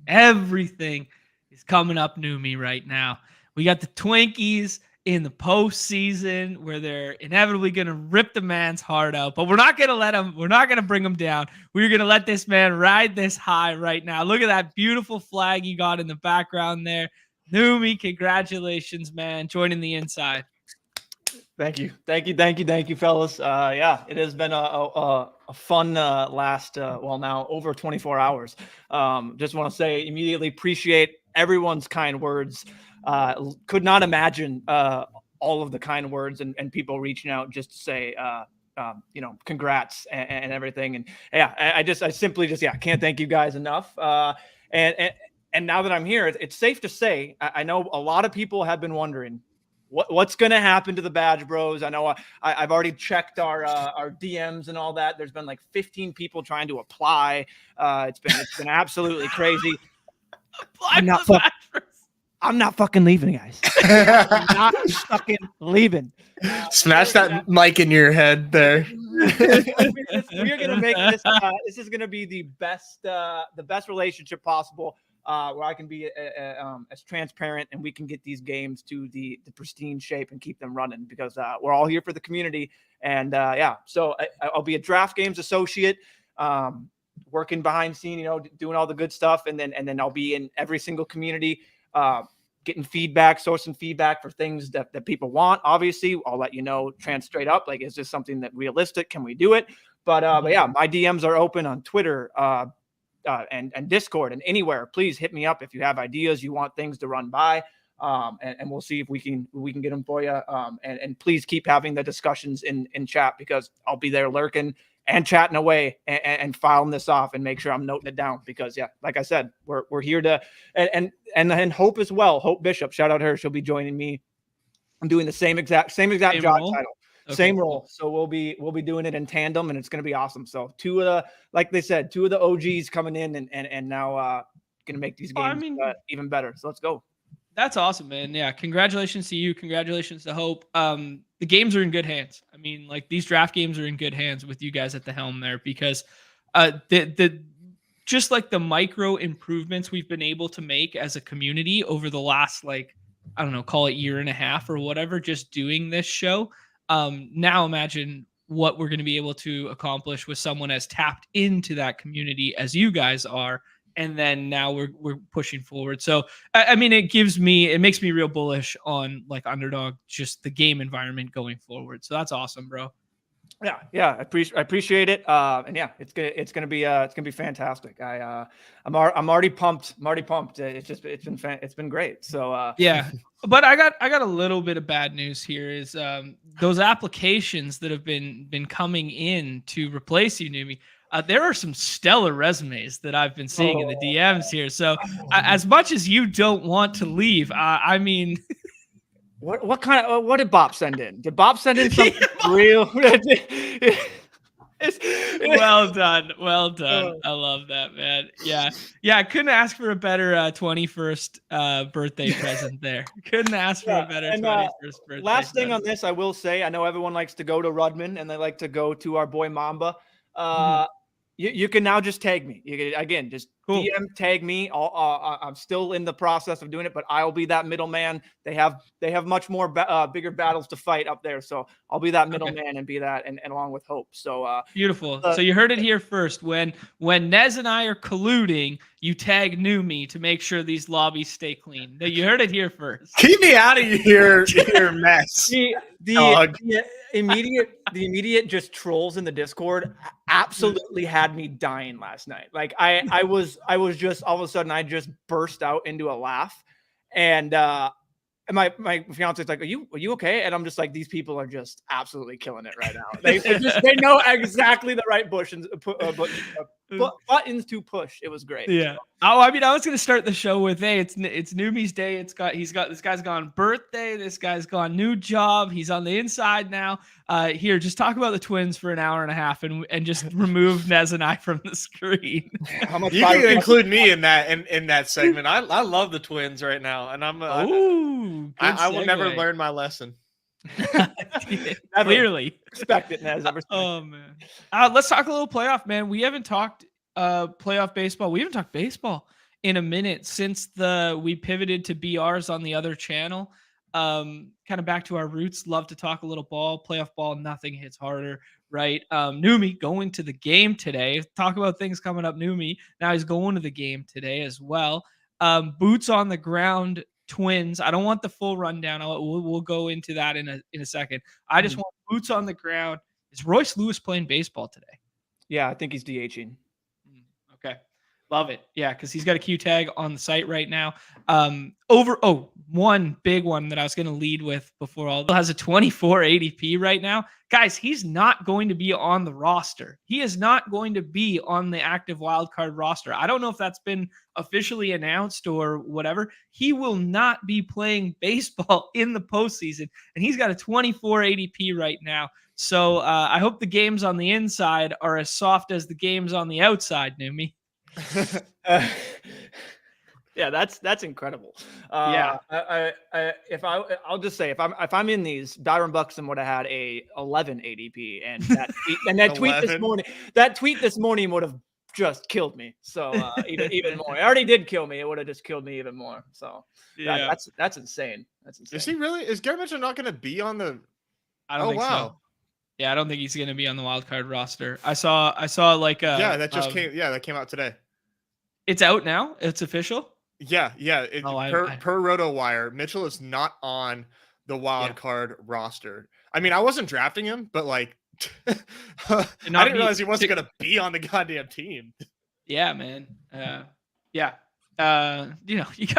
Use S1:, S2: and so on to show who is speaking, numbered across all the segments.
S1: everything is coming up Neumy right now. We got the Twinkies in the postseason where they're inevitably going to rip the man's heart out, but we're not going to let him. We're not going to bring him down. We're going to let this man ride this high right now. Look at that beautiful flag you got in the background there. Neumy, congratulations, man, joining the inside.
S2: Thank you, fellas. Yeah, it has been a fun last, now over 24 hours. Just want to say immediately appreciate everyone's kind words. Could not imagine all of the kind words and people reaching out just to say, congrats and everything. And yeah, I simply can't thank you guys enough. And now that I'm here, it's safe to say, I know a lot of people have been wondering, what's going to happen to the BadgeBros? I know I've already checked our DMs and all that. There's been like 15 people trying to apply. It's been absolutely crazy. I'm not fucking leaving, guys. I'm not fucking leaving.
S3: Smash that mic in your head there.
S2: We're gonna make this. This is gonna be the best relationship possible. Where I can be as transparent and we can get these games to the pristine shape and keep them running because we're all here for the community. And so I'll be a Draft Games associate, working behind scene, doing all the good stuff. And then I'll be in every single community, getting feedback, sourcing feedback for things that people want. Obviously, I'll let you know, straight up, like, is this something that realistic? Can we do it? But yeah, my DMs are open on Twitter, and Discord and anywhere. Please hit me up if you have ideas, you want things to run by, and we'll see if we can get them for you. And please keep having the discussions in chat because I'll be there lurking and chatting away and filing this off and make sure I'm noting it down because like I said, we're here to and Hope as well. Hope Bishop, shout out her. She'll be joining me. I'm doing the same exact job title. Okay. Same role. So we'll be doing it in tandem and it's going to be awesome. So two of the OGs coming in and now going to make these games even better. So let's go.
S1: That's awesome, man. Yeah. Congratulations to you. Congratulations to Hope. The games are in good hands. I mean, like these draft games are in good hands with you guys at the helm there because just like the micro improvements we've been able to make as a community over the last, call it year and a half or whatever, just doing this show. Now imagine what we're going to be able to accomplish with someone as tapped into that community as you guys are. And then now we're pushing forward. So, I mean, it makes me real bullish on like Underdog, just the game environment going forward. So that's awesome, bro.
S2: Yeah. I appreciate it. And yeah, it's gonna be fantastic. I'm already pumped. It's been great. So
S1: yeah, but I got a little bit of bad news here is those applications that have been coming in to replace you, Neumy. There are some stellar resumes that I've been seeing in the DMs here. So as much as you don't want to leave, I mean.
S2: What did Bob send in? Did Bob send in something real?
S1: Well done. I love that, man. Yeah. I couldn't ask for a better 21st birthday present there. Couldn't ask for a better 21st birthday.
S2: Last thing on this, I will say, I know everyone likes to go to Rudman and they like to go to our boy Mamba. You can now just tag me. You can, again, just DM tag me. I'm still in the process of doing it, but I'll be that middleman. They have much more bigger battles to fight up there, so I'll be that middleman and be that, and along with Hope. So
S1: beautiful. So you heard it here first. When Nez and I are colluding, you tag Neumy to make sure these lobbies stay clean. You heard it here first.
S3: Keep me out of your mess.
S2: The immediate just trolls in the Discord absolutely had me dying last night. Like I was just all of a sudden I just burst out into a laugh, and my fiance's like, are you okay? And I'm just like, these people are just absolutely killing it right now. They know exactly the right buttons to push. It was great.
S1: Yeah. Oh, I mean, I was gonna start the show with, hey, it's Neumy's day. This guy's gone birthday. This guy's gone new job. He's on the inside now. Here, just talk about the Twins for an hour and a half and just remove Nez and I from the screen.
S3: You can include me in that segment. I love the Twins right now, and I will never learn my lesson.
S1: Clearly
S2: expect it, Nez.
S1: Oh man, let's talk a little playoff, man. We haven't talked playoff baseball. We haven't talked baseball in a minute since we pivoted to BRs on the other channel. Kind of back to our roots. Love to talk a little ball, playoff ball. Nothing hits harder, right? Neumy going to the game today. Talk about things coming up. Neumy now he's going to the game today as well. Boots on the ground. Twins. I don't want the full rundown. We'll go into that in a second. I just want boots on the ground. Is Royce Lewis playing baseball today?
S2: Yeah, I think he's DHing.
S1: Okay. Love it. Yeah, because he's got a Q tag on the site right now. One big one that I was going to lead with before all has a 24 ADP right now. Guys, he's not going to be on the roster. He is not going to be on the active wildcard roster. I don't know if that's been officially announced or whatever. He will not be playing baseball in the postseason, and he's got a 24 ADP right now. So I hope the games on the inside are as soft as the games on the outside, Neumy.
S2: Yeah, that's incredible.
S1: Yeah.
S2: I'll just say if I'm in these, Byron Buxton would have had a 11 ADP, and that tweet this morning would have just killed me. So even more. It already did kill me. It would have just killed me even more. So yeah, that's insane. That's insane.
S3: Is he really? Is Gary Mitchell not going to be on the?
S1: I don't think so. Yeah, I don't think he's going to be on the wild card roster. I saw like
S3: that came out today.
S1: It's out now. It's official.
S3: Yeah. Per RotoWire, Mitchell is not on the wild card roster. I mean, I wasn't drafting him, but like, I didn't realize he wasn't going to be on the goddamn team.
S1: Yeah, man. You got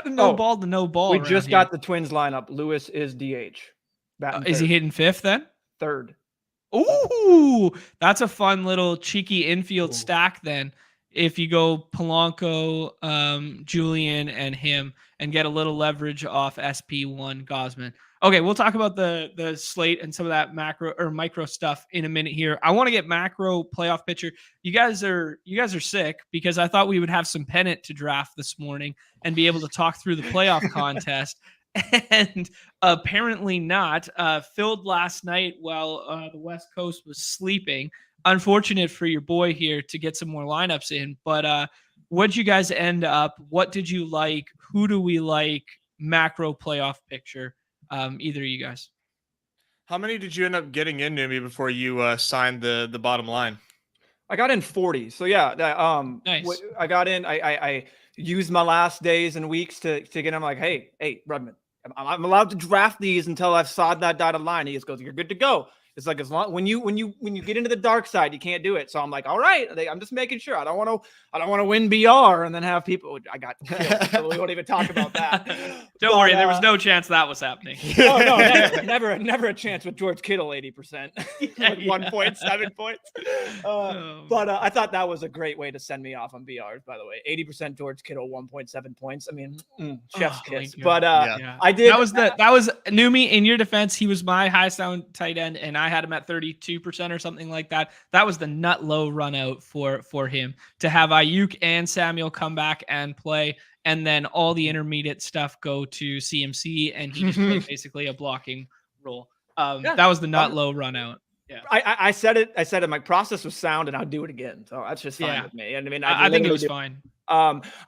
S1: to know ball to know ball.
S2: We just got the Twins lineup. Lewis is DH.
S1: Is he hitting fifth then?
S2: Third.
S1: Ooh, that's a fun little cheeky infield stack then. If you go Polanco, Julian, and him, and get a little leverage off SP1 Gosman. Okay, we'll talk about the slate and some of that macro or micro stuff in a minute here. I want to get macro playoff picture. You guys are sick because I thought we would have some pennant to draft this morning and be able to talk through the playoff contest. And apparently not. Filled last night while the West Coast was sleeping. Unfortunate for your boy here to get some more lineups in, but what'd you guys end up? What did you like? Who do we like? Macro playoff picture. Either of you guys.
S3: How many did you end up getting in, Neumy, before you signed the bottom line?
S2: I got in 40. So yeah,
S1: nice.
S2: I got in. I used my last days and weeks to get him. Like, hey, Rudman, I'm allowed to draft these until I've sawed that dotted line. He just goes, "You're good to go." It's like as long when you get into the dark side, you can't do it. So I'm like, all right, I'm just making sure. I don't want to win BR and then have people. I got killed, so we won't even talk about that.
S1: Don't worry, there was no chance that was happening.
S2: Oh no, never a chance with George Kittle 80%, like 1.7 points. But I thought that was a great way to send me off on BRs. By the way, 80% George Kittle, 1.7 points. I mean, chef's kiss. But I did.
S1: That was Neumy. In your defense, he was my highest down tight end, and I had him at 32% or something like that. That was the nut low run out for him to have Ayuk and Samuel come back and play, and then all the intermediate stuff go to CMC, and he just played basically a blocking role. That was the nut low run out. Yeah,
S2: I said it. My process was sound, and I'll do it again. So that's just fine with me. And I mean,
S1: I think it was fine.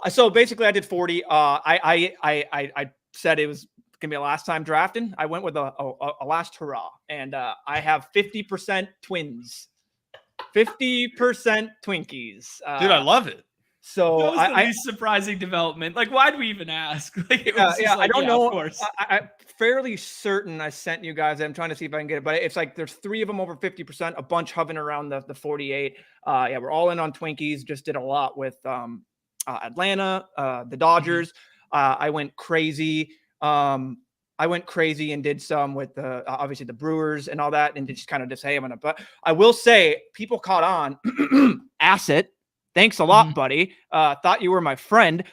S2: So basically, I did 40. I said it was gonna be a last time drafting. I went with a last hurrah, and I have 50% Twins, 50% Twinkies.
S3: Dude, I love it.
S2: So
S1: that was the least surprising development. Like, why'd we even ask? Like, it was
S2: I don't know. Of course, I'm fairly certain I sent you guys. I'm trying to see if I can get it, but it's like there's 3 of them over 50%, a bunch hovering around the 48. We're all in on Twinkies. Just did a lot with Atlanta, the Dodgers. I went crazy. I went crazy and did some with obviously the Brewers and all that, and just kind of just, hey, but I will say people caught on. Asset, thanks a lot, buddy. Thought you were my friend.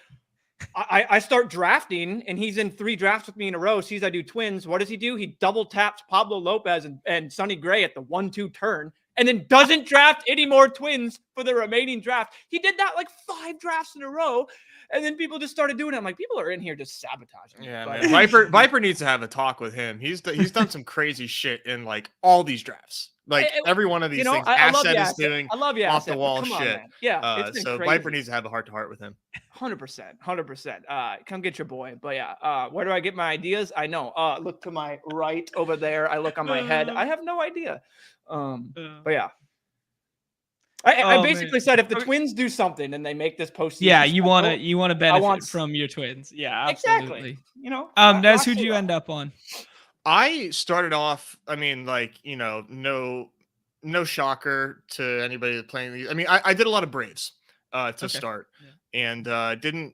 S2: I start drafting, and he's in 3 drafts with me in a row. Sees I do Twins. What does he do? He double taps Pablo Lopez and Sonny Gray at the 1-2 turn, and then doesn't draft any more Twins for the remaining draft. He did that like 5 drafts in a row. And then people just started doing it. I'm like, people are in here just sabotaging.
S3: Yeah, man. Viper needs to have a talk with him. He's done some crazy shit in like all these drafts. Like every one of these things,
S2: I love
S3: Asset is doing
S2: I love you,
S3: off the wall
S2: come on,
S3: shit.
S2: man. Yeah, it's been
S3: so
S2: crazy.
S3: Viper needs to have a heart to heart with him.
S2: 100%. Come get your boy. But yeah, where do I get my ideas? I know. Look to my right over there. I look on my head. I have no idea. But yeah. I basically said if the Twins do something and they make this postseason,
S1: yeah, you want to benefit from your Twins. Yeah, absolutely.
S2: Exactly.
S1: Nez, who'd you end up on?
S3: I started off. I mean, like no shocker to anybody playing these. I mean, I did a lot of Braves to start, and didn't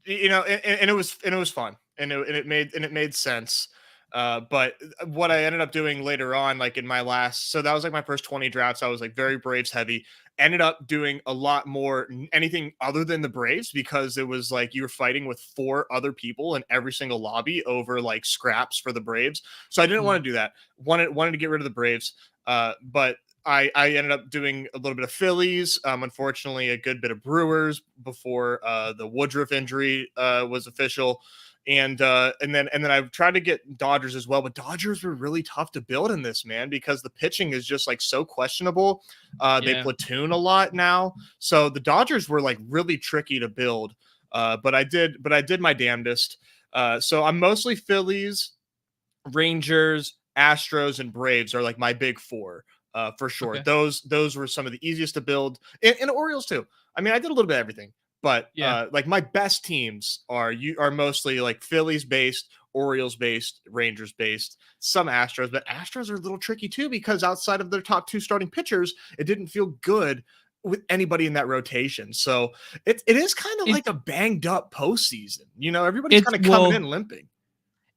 S3: and it was fun, and it made sense. But what I ended up doing later on, like in my last, so that was like my first 20 drafts. I was like very Braves heavy. Ended up doing a lot more anything other than the Braves because it was like you were fighting with 4 other people in every single lobby over like scraps for the Braves. So I didn't want to do that. Wanted to get rid of the Braves. But I ended up doing a little bit of Phillies. Unfortunately, a good bit of Brewers before the Woodruff injury was official. And then I tried to get Dodgers as well, but Dodgers were really tough to build in this, man, because the pitching is just like so questionable. They platoon a lot now, so the Dodgers were like really tricky to build. But I did my damnedest. So I'm mostly Phillies, Rangers, Astros, and Braves are like my big 4 for sure. Okay. Those were some of the easiest to build, and Orioles too. I mean, I did a little bit of everything. But like my best teams are mostly like Phillies based, Orioles based, Rangers based, some Astros, but Astros are a little tricky too because outside of their top 2 starting pitchers, it didn't feel good with anybody in that rotation. So it is kind of like a banged up postseason. Everybody's kind of coming in limping.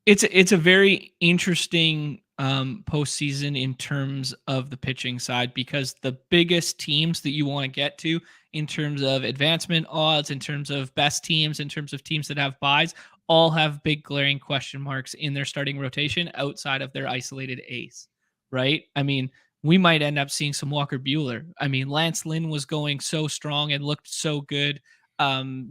S1: It's a very interesting postseason in terms of the pitching side because the biggest teams that you want to get to in terms of advancement odds, in terms of best teams, in terms of teams that have buys, all have big glaring question marks in their starting rotation outside of their isolated ace, right? I mean, we might end up seeing some Walker Buehler. I mean, Lance Lynn was going so strong and looked so good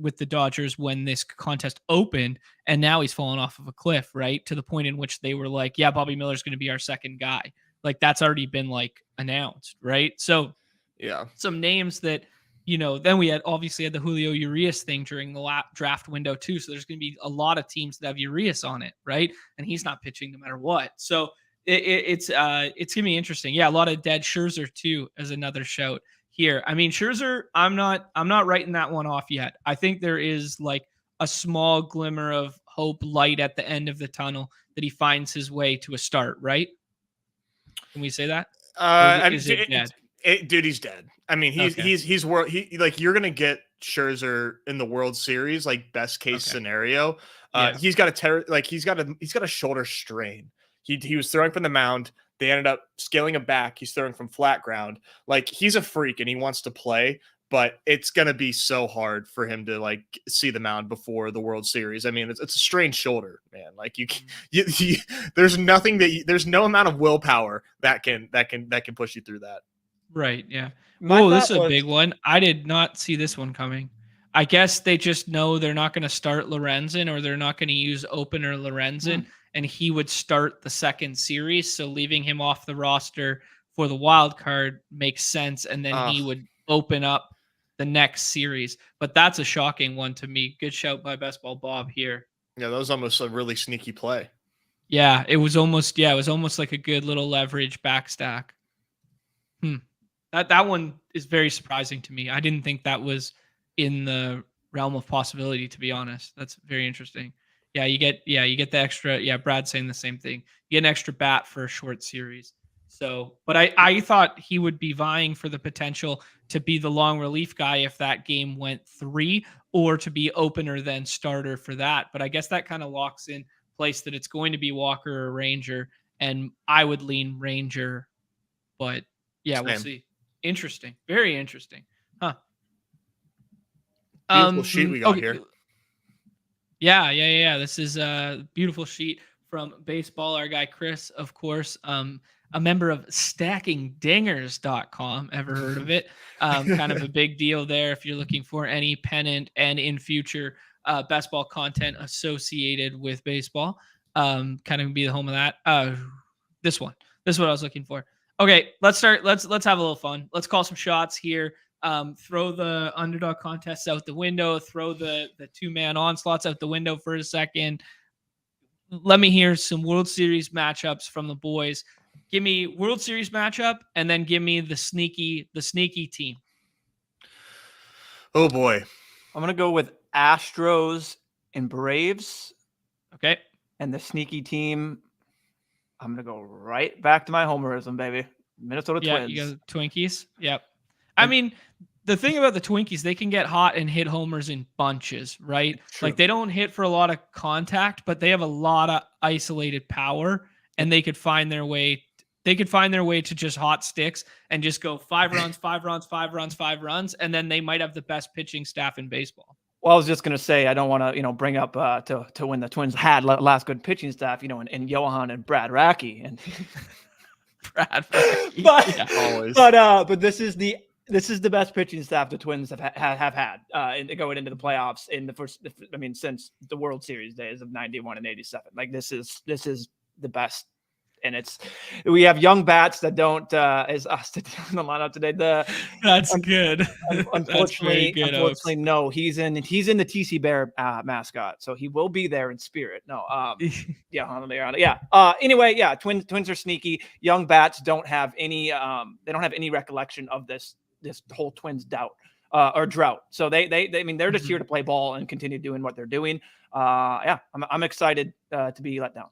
S1: with the Dodgers when this contest opened, and now he's fallen off of a cliff, right? To the point in which they were like, yeah, Bobby Miller's going to be our second guy. Like that's already been like announced, right? So
S3: yeah,
S1: some names that, then we obviously had the Julio Urias thing during the draft window too. So there's going to be a lot of teams that have Urias on it, right? And he's not pitching no matter what. So it's going to be interesting. Yeah, a lot of dead. Scherzer too as another shout here. I mean, Scherzer, I'm not writing that one off yet. I think there is like a small glimmer of hope, light at the end of the tunnel that he finds his way to a start, right? Can we say that?
S3: Is it dead? Dude, he's dead. I mean, he's like you're gonna get Scherzer in the World Series, like best case scenario. He's got a shoulder strain. He was throwing from the mound. They ended up scaling him back. He's throwing from flat ground. Like he's a freak and he wants to play, but it's gonna be so hard for him to like see the mound before the World Series. I mean, it's a strained shoulder, man. Like there's there's no amount of willpower that can push you through that.
S1: Right. Yeah. This is a big one. I did not see this one coming. I guess they just know they're not going to start Lorenzen or they're not going to use opener Lorenzen, and he would start the second series. So leaving him off the roster for the wild card makes sense. And then he would open up the next series. But that's a shocking one to me. Good shout by Best Ball Bob here.
S3: Yeah, that was almost a really sneaky play.
S1: Yeah, it was almost like a good little leverage backstack. That one is very surprising to me. I didn't think that was in the realm of possibility, to be honest. That's very interesting. Yeah, you get the extra. Yeah, Brad's saying the same thing. You get an extra bat for a short series. So, but I thought he would be vying for the potential to be the long relief guy if that game went 3, or to be opener then starter for that. But I guess that kind of locks in place that it's going to be Walker or Ranger, and I would lean Ranger, but yeah, we'll see. Interesting. Very interesting. Huh.
S3: Beautiful sheet we got here.
S1: Yeah. This is a beautiful sheet from Baseball. Our guy Chris, of course, a member of StackingDingers.com. Ever heard of it? Kind of a big deal there if you're looking for any pennant and in future best ball content associated with baseball. Kind of be the home of that. This one. This is what I was looking for. Okay, let's start. Let's have a little fun. Let's call some shots here. Throw the underdog contests out the window. Throw the 2-man onslaughts out the window for a second. Let me hear some World Series matchups from the boys. Give me World Series matchup, and then give me the sneaky team.
S3: Oh boy,
S2: I'm gonna go with Astros and Braves.
S1: Okay.
S2: And the sneaky team, I'm gonna go right back to my homerism, baby. Minnesota Twins.
S1: Yeah, you got Twinkies. Yep. I mean, the thing about the Twinkies, they can get hot and hit homers in bunches, right?
S2: True.
S1: Like they don't hit for a lot of contact, but they have a lot of isolated power, and they could find their way. They could find their way to just hot sticks and just go 5 runs, 5 runs, 5 runs, 5 runs, and then they might have the best pitching staff in baseball.
S2: Well, I was just going to say, I don't want to, bring up to when the Twins had last good pitching staff, and Johan and Brad Racky and
S1: Brad Racky.
S2: But this is the best pitching staff the Twins have had going into the playoffs in the first. I mean, since the World Series days of '91 and '87. Like this is the best. And we have young bats that don't is us in the lineup today.
S1: That's good.
S2: Unfortunately,
S1: That's good,
S2: no. He's in the TC Bear mascot, so he will be there in spirit. No, Anyway, yeah. Twins are sneaky. Young bats don't have any. They don't have any recollection of this whole Twins drought. So they I mean they're just here to play ball and continue doing what they're doing. I'm excited to be let down.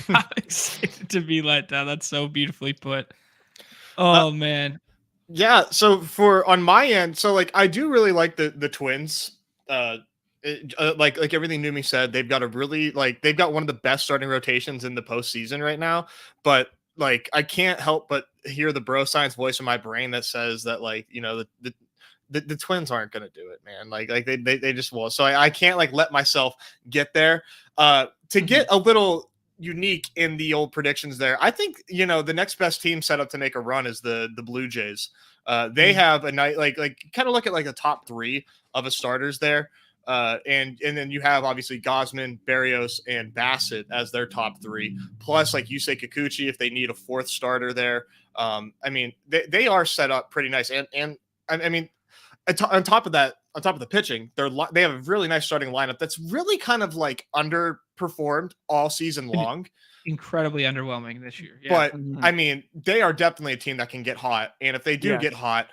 S1: I'm excited to be let down. That's so beautifully put. Oh man.
S3: Yeah. So on my end, so like I do really like the Twins. Like everything Neumy said, they've got they've got one of the best starting rotations in the postseason right now. But like I can't help but hear the bro science voice in my brain that says that the Twins aren't going to do it, man. Like they just won't. So I can't let myself get there. To get a little unique in the old predictions there, I think the next best team set up to make a run is the Blue Jays. They have a night kind of look at the top 3 of a starters there, and then you have obviously Gausman, Berrios, and Bassett as their top 3. Plus, you say Kikuchi if they need a 4th starter there. I mean they are set up pretty nice, and I mean on top of the pitching, they have a really nice starting lineup that's really kind of underperformed all season long.
S1: Incredibly underwhelming this year. Yeah.
S3: But I mean, they are definitely a team that can get hot. And if they do get hot,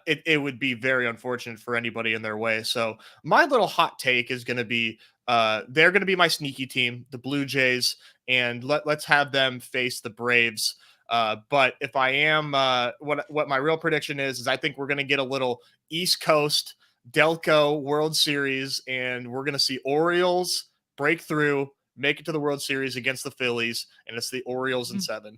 S3: it would be very unfortunate for anybody in their way. So my little hot take is going to be, they're going to be my sneaky team, the Blue Jays, and let's have them face the Braves. But if I am, what my real prediction is I think we're going to get a little East Coast Delco World Series, and we're going to see Orioles break through, make it to the World Series against the Phillies, and it's the Orioles in 7.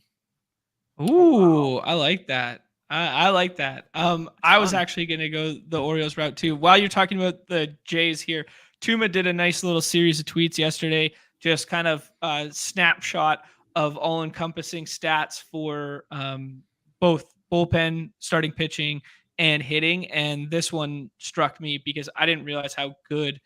S1: Ooh, I like that. I like that. I was actually going to go the Orioles route too. While you're talking about the Jays here, Tuma did a nice little series of tweets yesterday, just kind of a snapshot of all-encompassing stats for both bullpen, starting pitching, and hitting. And this one struck me because I didn't realize how good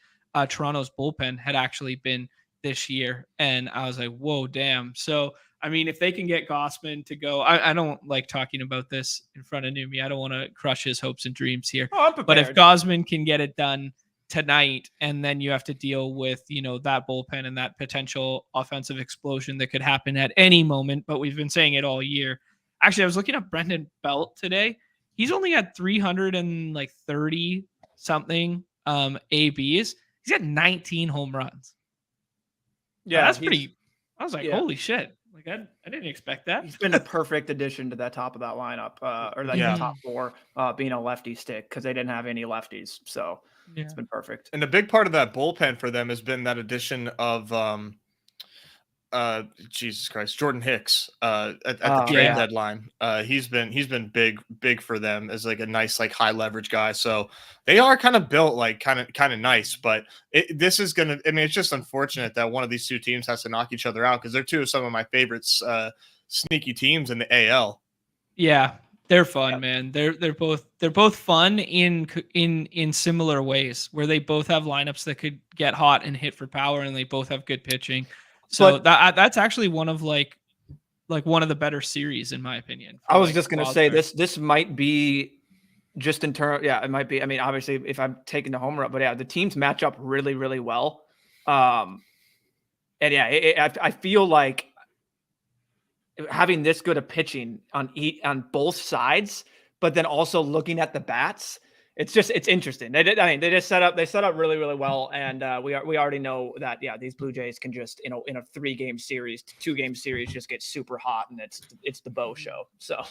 S1: Toronto's bullpen had actually been this year. And I was like, whoa, damn. So, I mean, if they can get Gausman to go, I don't like talking about this in front of Neumy. I don't want to crush his hopes and dreams here. But if Gausman can get it done tonight, and then you have to deal with, that bullpen and that potential offensive explosion that could happen at any moment. But we've been saying it all year. Actually, I was looking at Brendan Belt today. He's only got 330 something ABs. He's got 19 home runs. Yeah, that's pretty. I was like, holy shit. I didn't expect that.
S2: He's been a perfect addition to that top of that lineup, the top 4, being a lefty stick, because they didn't have any lefties. So it's been perfect.
S3: And the big part of that bullpen for them has been that addition of Jesus Christ, Jordan Hicks at the trade deadline. He's been big for them as a nice high leverage guy. So they are kind of built kind of nice. But this is gonna. I mean, it's just unfortunate that one of these 2 teams has to knock each other out, because they're 2 of some of my favorites, sneaky teams in the AL.
S1: Yeah, they're fun, man. They're both fun in similar ways, where they both have lineups that could get hot and hit for power, and they both have good pitching. So that's actually one of like one of the better series in my opinion.
S2: I was just going to say this might be just in terms. Yeah, it might be. I mean, obviously if I'm taking the homer up, but yeah, the teams match up really, really well. And yeah, I feel like having this good of pitching on both sides, but then also looking at the bats, it's interesting. They set up really, really well. And we already know that, yeah, these Blue Jays can just, in a 3-game series, 2-game series, just get super hot, and it's the Bo show. So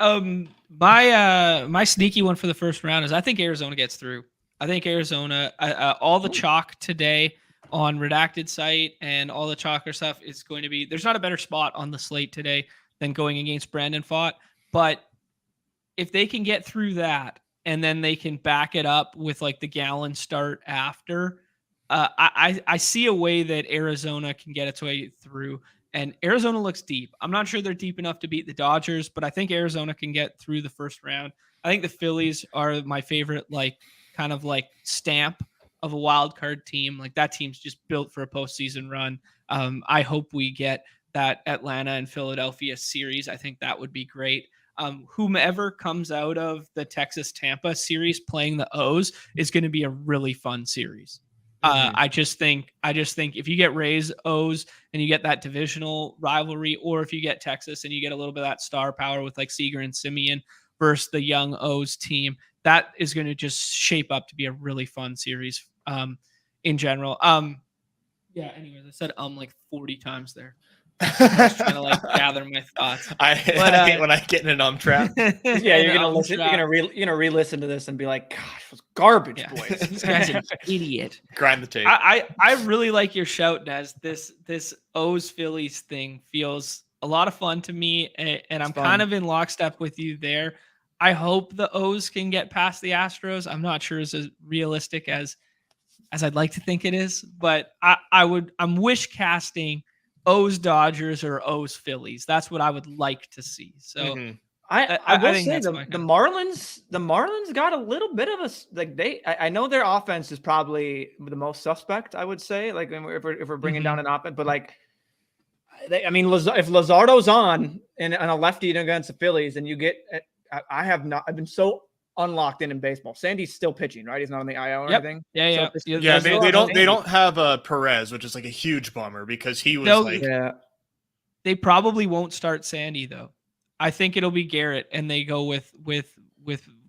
S1: my sneaky one for the first round is I think Arizona gets through. I think Arizona, all the chalk today on Redacted site and all the chalker stuff is going to be, there's not a better spot on the slate today than going against Brandon Pfaadt. But if they can get through that and then they can back it up with like the Gallon start after, I see a way that Arizona can get its way through. And Arizona looks deep. I'm not sure they're deep enough to beat the Dodgers, but I think Arizona can get through the first round. I think the Phillies are my favorite, like kind of like stamp of a wild card team. Like that team's just built for a postseason run. I hope we get that Atlanta and Philadelphia series. I think that would be great. Whomever comes out of the Texas Tampa series playing the O's is going to be a really fun series. I just think if you get Rays O's and you get that divisional rivalry, or if you get Texas and you get a little bit of that star power with like Seager and Simeon versus the young O's team, that is going to just shape up to be a really fun series in general. Yeah, anyways, I said like 40 times there. I was trying to like gather my thoughts.
S3: I hate when I get in an trap.
S2: Yeah, you're gonna listen. You're gonna re-listen to this and be like, "Gosh, it was garbage, boys."
S1: This guy's an idiot.
S3: Grind the tape.
S1: I really like your shout, Nez. This O's Phillies thing feels a lot of fun to me, and I'm kind of in lockstep with you there. I hope the O's can get past the Astros. I'm not sure it's as realistic as I'd like to think it is, but I'm wish casting O's Dodgers or O's Phillies. That's what I would like to see. So
S2: I will say the Marlins got a little bit of a like I know their offense is probably the most suspect. I would say like if we're bringing down an offense, but like if Luzardo's on and a lefty against the Phillies, and you get I've been so unlocked in baseball. Sandy's still pitching, right? He's not on the IL or anything.
S1: Yeah.
S3: They don't have Perez, which is like a huge bummer because he was
S1: They probably won't start Sandy though. I think it'll be Garrett, and they go with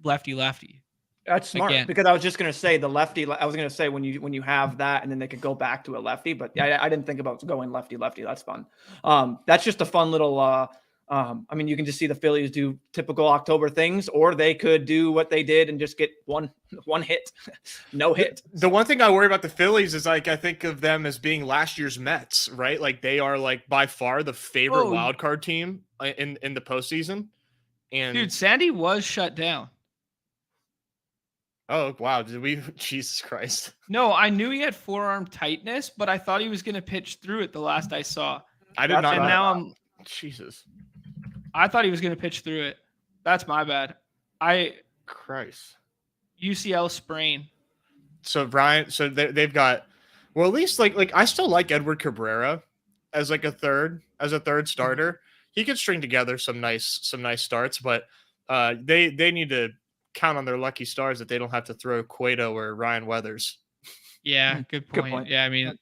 S1: lefty.
S2: That's smart because I was just gonna say the lefty. I was gonna say when you have that, and then they could go back to a lefty. But I didn't think about going lefty. That's fun. That's just a fun little. I mean, you can just see the Phillies do typical October things, or they could do what they did and just get one hit, no hit.
S3: The one thing I worry about the Phillies is like I think of them as being last year's Mets, right? Like they are like by far the favorite wild card team in the postseason. And
S1: dude, Sandy was shut down.
S3: Oh wow! Did we? Jesus Christ!
S1: No, I knew he had forearm tightness, but I thought he was going to pitch through it. The last I saw,
S3: I did not.
S1: And now
S3: Jesus.
S1: I thought he was going to pitch through it. That's my bad.
S3: Christ.
S1: UCL sprain.
S3: So Brian, they've got, well, at least like I still like Edward Cabrera as like a third starter. He could string together some nice starts, but they need to count on their lucky stars that they don't have to throw Cueto or Ryan Weathers.
S1: Yeah, good point. Yeah, I mean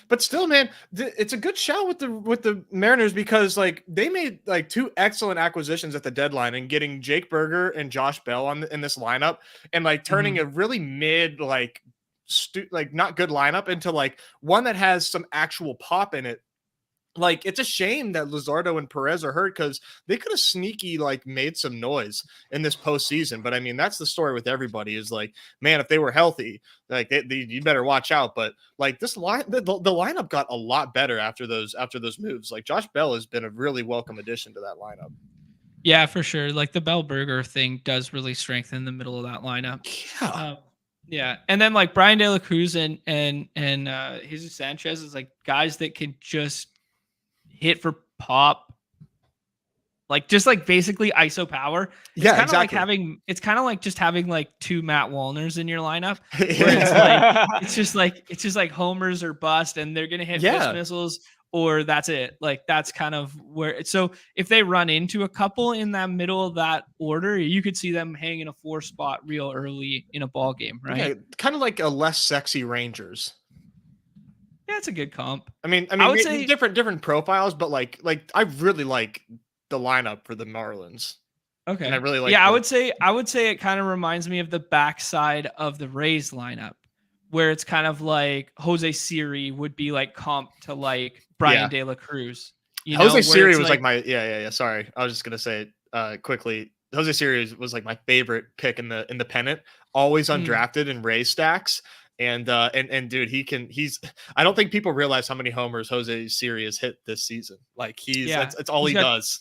S3: but still, man, it's a good shout with the Mariners because like they made like 2 excellent acquisitions at the deadline and getting Jake Berger and Josh Bell in this lineup and like turning a really mid like not good lineup into like one that has some actual pop in it. Like it's a shame that Luzardo and Perez are hurt because they could have sneaky like made some noise in this postseason. But I mean, that's the story with everybody is like, man, if they were healthy, like you better watch out. But like this line, the lineup got a lot better after those moves. Like Josh Bell has been a really welcome addition to that lineup.
S1: Yeah, for sure. Like the Bell Burger thing does really strengthen the middle of that lineup.
S3: Yeah.
S1: Yeah. And then like Brian De La Cruz and Jesus Sanchez is like guys that can just hit for pop, like just like basically ISO power. It's kind of like it's kind of like just having like 2 Matt Wallners in your lineup. Where it's just like homers or bust, and they're gonna hit fist missiles or that's it. Like that's kind of where. So if they run into a couple in that middle of that order, you could see them hanging a 4 spot real early in a ball game, right?
S3: Yeah, kind of like a less sexy Rangers.
S1: Yeah, it's a good comp.
S3: I mean, I would say different profiles, but like I really like the lineup for the Marlins.
S1: Okay.
S3: And I really like.
S1: Yeah, I would say it kind of reminds me of the backside of the Rays lineup, where it's kind of like Jose Siri would be like comp to like Brian De La Cruz.
S3: Jose Siri was like my Sorry, I was just gonna say it quickly. Jose Siri was like my favorite pick in the pennant. Always undrafted in Rays stacks. And dude, he's I don't think people realize how many homers Jose Siri has hit this season. Like that's all he does.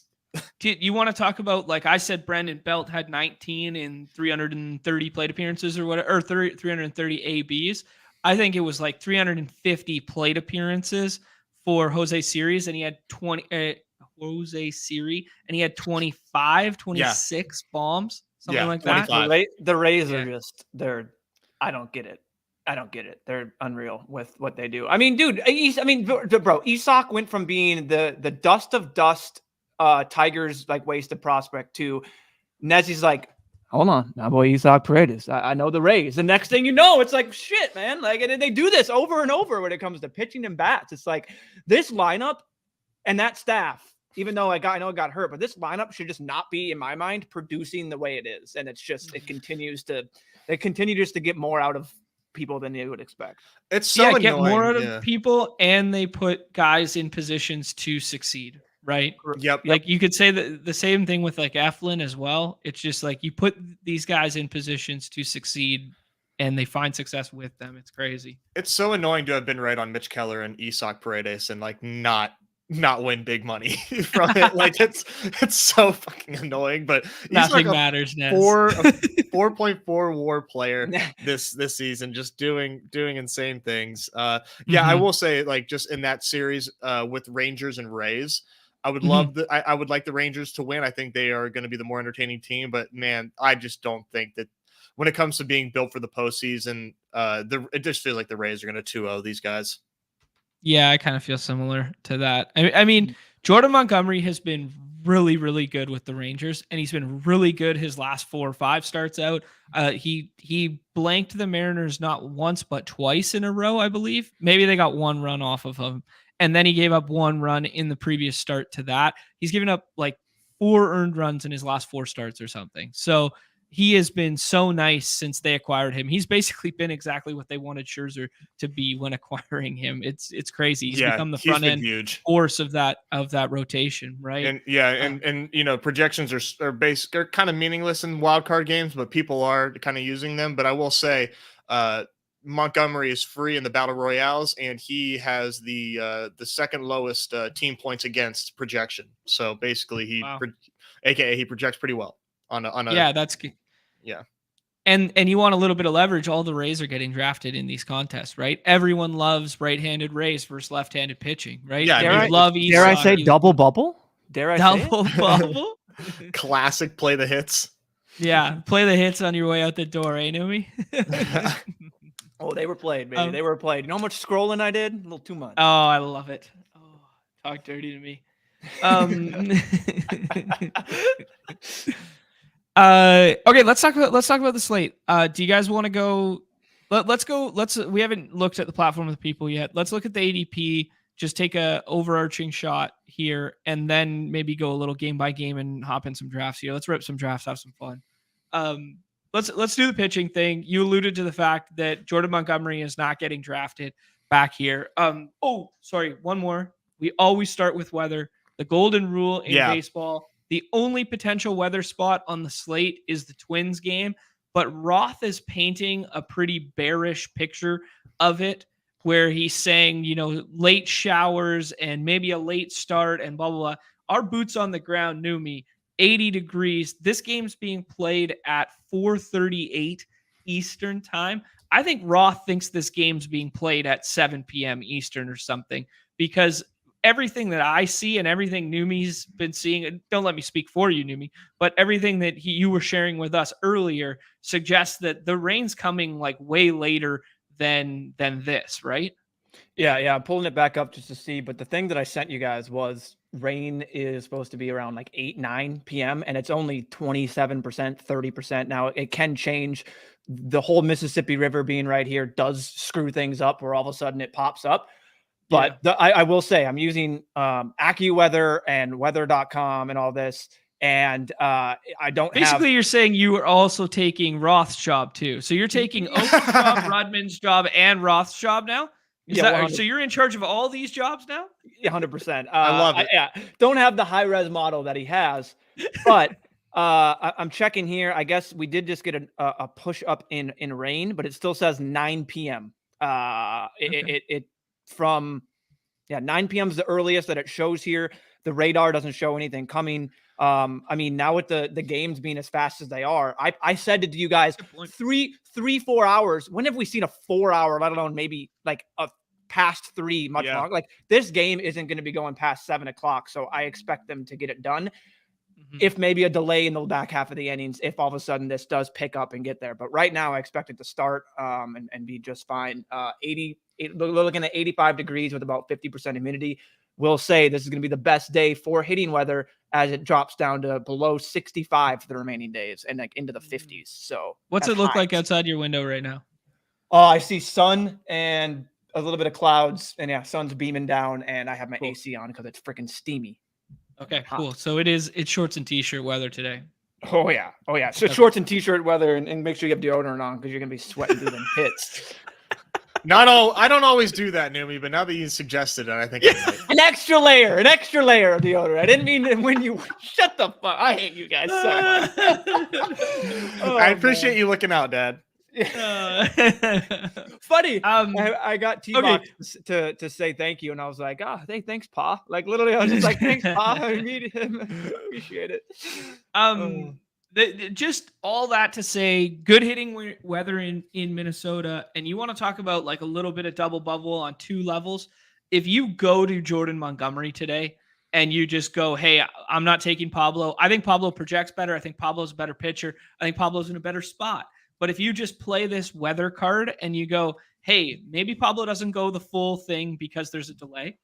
S1: You want to talk about, like I said, Brandon Belt had 19 in 330 plate appearances or whatever, or 330 ABs. I think it was like 350 plate appearances for Jose Siri, and he had 25, 26 bombs, something like 25.
S2: That. The Rays are just I don't get it. They're unreal with what they do. I mean, dude, bro, Isak went from being the dust of dust Tigers like wasted prospect to Nezzy's like, hold on, now boy, Isak Paredes. I know the Rays. The next thing you know, it's like shit, man. Like, and they do this over and over when it comes to pitching and bats. It's like this lineup and that staff, even though I know it got hurt, but this lineup should just not be, in my mind, producing the way it is. And it's just they continue just to get more out of people than they would expect.
S3: It's so annoying.
S1: Get more out of people, and they put guys in positions to succeed. Right.
S3: Yep.
S1: Like you could say the same thing with like Eflin as well. It's just like you put these guys in positions to succeed and they find success with them. It's crazy.
S3: It's so annoying to have been right on Mitch Keller and Isak Paredes and like not win big money from it. Like it's so fucking annoying, but
S1: nothing matters now.
S3: 4.4 WAR player this season, just doing insane things. I will say, like, just in that series with Rangers and Rays, I would love I would like the Rangers to win. I think they are going to be the more entertaining team, but man, I just don't think that when it comes to being built for the postseason, it just feels like the Rays are going to 2-0 these guys.
S1: Yeah, I kind of feel similar to that. I mean, Jordan Montgomery has been really, really good with the Rangers, and he's been really good his last 4 or 5 starts out. He blanked the Mariners not once but twice in a row, I believe. Maybe they got 1 run off of him, and then he gave up 1 run in the previous start to that. He's given up like 4 earned runs in his last 4 starts or something. So he has been so nice since they acquired him. He's basically been exactly what they wanted Scherzer to be when acquiring him. It's crazy. He's become the front end huge force of that rotation, right?
S3: And and you know, projections are kind of meaningless in wild card games, but people are kind of using them. But I will say, Montgomery is free in the battle royales, and he has the second lowest team points against projection. So basically, he projects pretty well on a
S1: that's
S3: yeah.
S1: And you want a little bit of leverage. All the Rays are getting drafted in these contests, right? Everyone loves right-handed Rays versus left-handed pitching, right?
S3: Yeah,
S2: dare I say double bubble? Dare I say
S1: double bubble?
S3: Classic play the hits.
S1: Yeah, play the hits on your way out the door, eh, Neumy?
S2: Oh, they were played, baby. They were played. You know how much scrolling I did? A little too much.
S1: Oh, I love it. Oh, talk dirty to me. Okay, let's talk about the slate. Do you guys want to go? We haven't looked at the platform of the people yet. Let's look at the ADP. Just take a overarching shot here, and then maybe go a little game by game and hop in some drafts here. Let's rip some drafts, have some fun. Let's do the pitching thing. You alluded to the fact that Jordan Montgomery is not getting drafted back here. Oh, sorry, one more. We always start with weather. The golden rule in baseball. The only potential weather spot on the slate is the Twins game, but Roth is painting a pretty bearish picture of it, where he's saying, you know, late showers and maybe a late start and blah, blah, blah. Our boots on the ground, Neumy, 80 degrees. This game's being played at 4:38 Eastern time. I think Roth thinks this game's being played at 7 p.m. Eastern or something, because everything that I see and everything Neumy's been seeing, and don't let me speak for you, Neumy, but everything that you were sharing with us earlier suggests that the rain's coming like way later than this, right?
S2: Yeah. I'm pulling it back up just to see. But the thing that I sent you guys was rain is supposed to be around like 9 p.m. and it's only 27%, 30%. Now it can change. The whole Mississippi River being right here does screw things up where all of a sudden it pops up. But I will say I'm using AccuWeather and weather.com and all this. And I don't
S1: Basically, you're saying you are also taking Roth's job too. So you're taking Oak's job, Rodman's job, and Roth's job now? So you're in charge of all these jobs now?
S2: Yeah, 100%.
S3: I love it.
S2: Don't have the high-res model that he has, but I'm checking here. I guess we did just get a push up in rain, but it still says 9 p.m. 9 p.m. is the earliest that it shows here. The radar doesn't show anything coming. I mean, now with the games being as fast as they are, I said to you guys 4 hours. When have we seen a 4 hour, let alone maybe like a past 3 much longer? Like this game isn't going to be going past 7 o'clock. So I expect them to get it done. If maybe a delay in the back half of the innings, if all of a sudden this does pick up and get there. But right now I expect it to start and be just fine. We're looking at 85 degrees with about 50% humidity. We'll say this is going to be the best day for hitting weather as it drops down to below 65 for the remaining days and like into the 50s. So
S1: what's it look like outside your window right now?
S2: Oh, I see sun and a little bit of clouds, and sun's beaming down, and I have my AC on because it's freaking steamy.
S1: Okay, cool. So it's shorts and t-shirt weather today.
S2: Oh yeah. So shorts and t-shirt weather, and make sure you have deodorant on because you're gonna be sweating through them hits.
S3: I don't always do that, Neumy, but now that you suggested it, I think
S2: an extra layer of deodorant. I didn't mean when you shut the fuck. I hate you guys so much.
S3: I appreciate you looking out, Dad.
S2: Funny. I got T-Box to say thank you, and I was like, hey, thanks, Pa. Like literally, I was just like, thanks, Pa. I appreciate it.
S1: Just all that to say, good hitting weather in Minnesota, and you want to talk about like a little bit of double bubble on 2 levels. If you go to Jordan Montgomery today and you just go, hey, I'm not taking Pablo. I think Pablo projects better. I think Pablo's a better pitcher. I think Pablo's in a better spot. But if you just play this weather card and you go, hey, maybe Pablo doesn't go the full thing because there's a delay.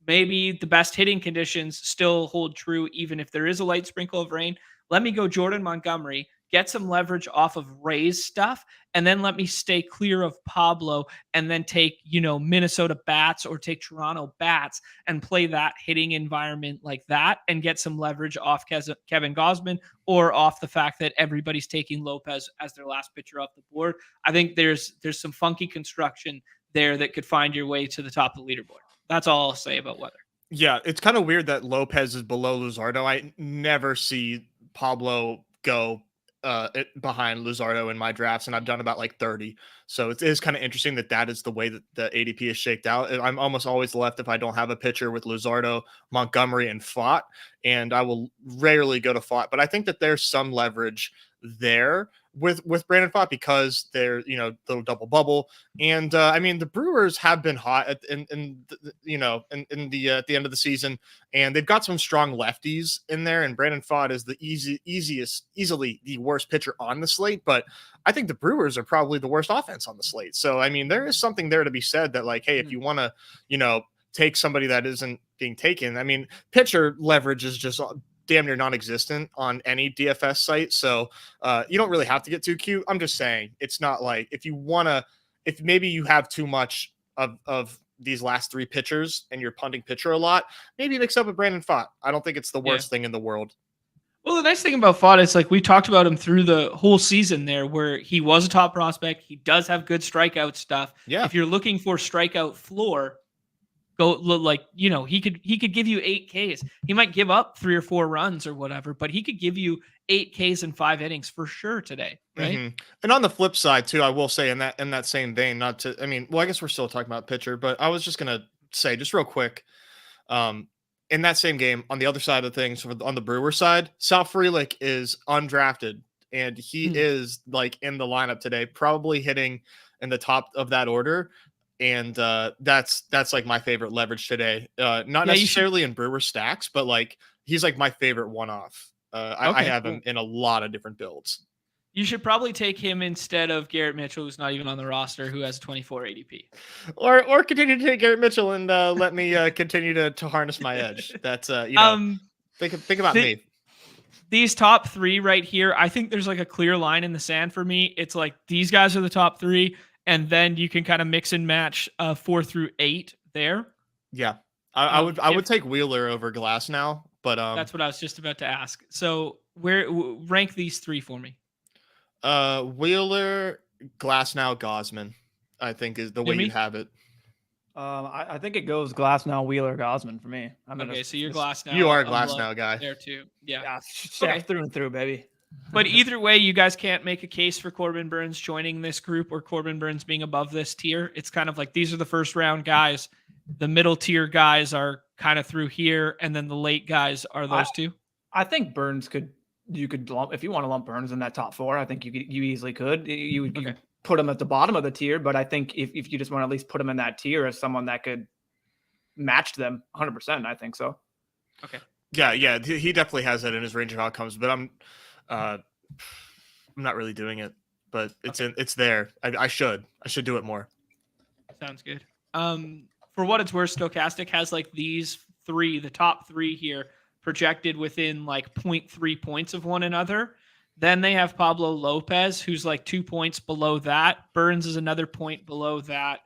S1: Maybe the best hitting conditions still hold true even if there is a light sprinkle of rain. Let me go Jordan Montgomery, get some leverage off of Ray's stuff, and then let me stay clear of Pablo and then take, Minnesota bats or take Toronto bats and play that hitting environment like that and get some leverage off Kevin Gausman or off the fact that everybody's taking Lopez as their last pitcher off the board. I think there's some funky construction there that could find your way to the top of the leaderboard. That's all I'll say about weather.
S3: Yeah, it's kind of weird that Lopez is below Luzardo. I never see Pablo go behind Luzardo in my drafts, and I've done about like 30. So it is kind of interesting that is the way that the ADP is shaked out. I'm almost always left if I don't have a pitcher with Luzardo, Montgomery, and Fott, and I will rarely go to Fott. But I think that there's some leverage there with Brandon Fott because they're little double bubble, and I mean the Brewers have been hot at the end of the season, and they've got some strong lefties in there, and Brandon Fott is the easily the worst pitcher on the slate, but I think the Brewers are probably the worst offense on the slate. So I mean there is something there to be said that like, hey, if you want to take somebody that isn't being taken, I mean pitcher leverage is just damn near non-existent on any DFS site. So you don't really have to get too cute. I'm just saying it's not like if maybe you have too much of these last 3 pitchers and you're punting pitcher a lot, maybe mix up with Brandon Fott. I don't think it's the worst thing in the world.
S1: Well, the nice thing about Fott is like we talked about him through the whole season there where he was a top prospect. He does have good strikeout stuff. Yeah. If you're looking for strikeout floor, go look like, he could give you 8 Ks. He might give up 3 or 4 runs or whatever, but he could give you 8 Ks in 5 innings for sure today. Right.
S3: Mm-hmm. And on the flip side too, I will say in that same vein, I guess we're still talking about pitcher, but I was just going to say just real quick, in that same game on the other side of things on the Brewer side, Sal Frelick is undrafted and he is like in the lineup today, probably hitting in the top of that order. And that's like my favorite leverage today. Not necessarily in Brewer stacks, but like he's like my favorite one-off. I have him in a lot of different builds.
S1: You should probably take him instead of Garrett Mitchell, who's not even on the roster, who has 24 ADP.
S3: Or continue to take Garrett Mitchell and let me continue to harness my edge. That's think about me.
S1: These top three right here, I think there's like a clear line in the sand for me. It's like these guys are the top three, and then you can kind of mix and match 4 through 8 there.
S3: Yeah, I would take Wheeler over Glasnow, but
S1: that's what I was just about to ask. So rank these three for me.
S3: Wheeler, Glasnow, Gausman, I think is the way you have it.
S2: I think it goes Glasnow, Wheeler, Gausman for me.
S1: Okay, so you're Glasnow.
S3: You are a Glasnow guy
S1: there too.
S2: Yeah, okay. Through and through, baby.
S1: But either way, you guys can't make a case for Corbin Burnes joining this group or Corbin Burnes being above this tier. It's kind of like these are the first round guys. The middle tier guys are kind of through here, and then the late guys are those two.
S2: I think Burnes you could lump, if you want to lump Burnes in that top 4, I think you easily could. You could put him at the bottom of the tier, but I think if you just want to at least put him in that tier as someone that could match them 100%, I think so.
S1: Okay.
S3: Yeah, he definitely has that in his range of outcomes, but I'm not really doing it, but it's there. I should do it more.
S1: Sounds good. For what it's worth, Stochastic has like these three, the top 3 here, projected within like 0.3 points of one another. Then they have Pablo Lopez, who's like 2 points below that. Burnes is another point below that.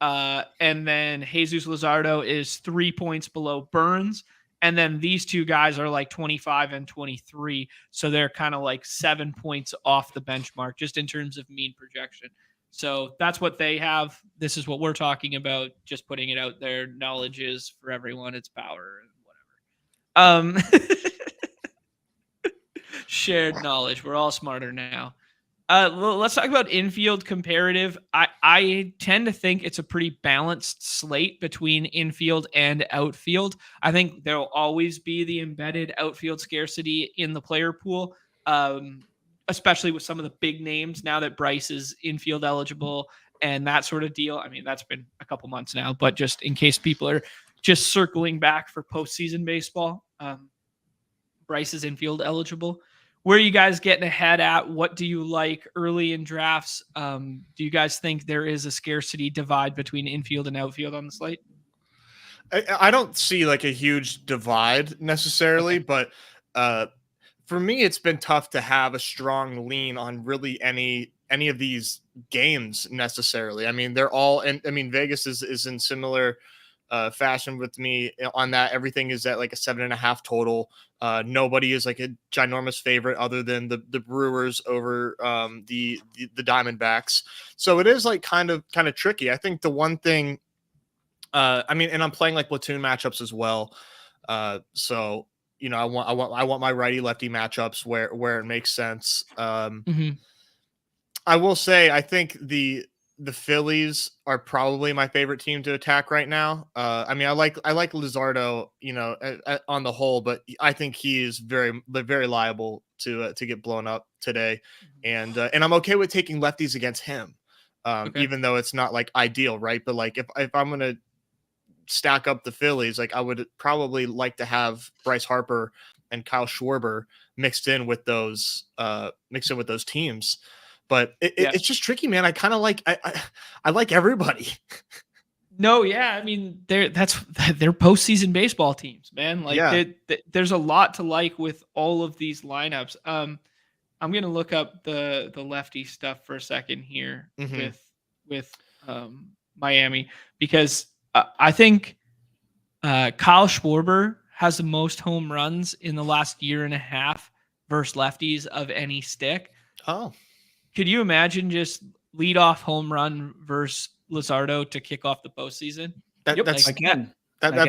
S1: And then Jesus Luzardo is 3 points below Burnes. And then these two guys are like 25 and 23. So they're kind of like 7 points off the benchmark, just in terms of mean projection. So that's what they have. This is what we're talking about, just putting it out there. Knowledge is for everyone. It's power and whatever. Shared knowledge. We're all smarter now. Let's talk about infield comparative. I tend to think it's a pretty balanced slate between infield and outfield. I think there'll always be the embedded outfield scarcity in the player pool, especially with some of the big names now that Bryce is infield eligible and that sort of deal. I mean, that's been a couple months now, but just in case people are just circling back for postseason baseball, Bryce is infield eligible. Where are you guys getting ahead at? What do you like early in drafts? Do you guys think there is a scarcity divide between infield and outfield on the slate?
S3: I don't see like a huge divide necessarily, but for me, it's been tough to have a strong lean on really any of these games necessarily. I mean, they're all, and I mean, Vegas is in similar fashion with me on that. Everything is at like a 7.5 total. Nobody is like a ginormous favorite other than the Brewers over the Diamondbacks. So it is like kind of tricky. I think the one thing, I mean, and I'm playing like platoon matchups as well. So you know, I want my righty lefty matchups where it makes sense. I will say, I think the Phillies are probably my favorite team to attack right now. I mean, I like Luzardo, you know, on the whole, but I think he is very liable to get blown up today, and I'm okay with taking lefties against him, even though it's not like ideal, right? But like if I'm gonna stack up the Phillies, like I would probably like to have Bryce Harper and Kyle Schwarber mixed in with those teams. But it's just tricky, man. I kind of like I like everybody.
S1: No, yeah, I mean they're postseason baseball teams, man. Like there's a lot to like with all of these lineups. I'm gonna look up the lefty stuff for a second here with Miami, because I think Kyle Schwarber has the most home runs in the last year and a half versus lefties of any stick.
S3: Oh.
S1: Could you imagine just leadoff home run versus Luzardo to kick off the postseason?
S3: That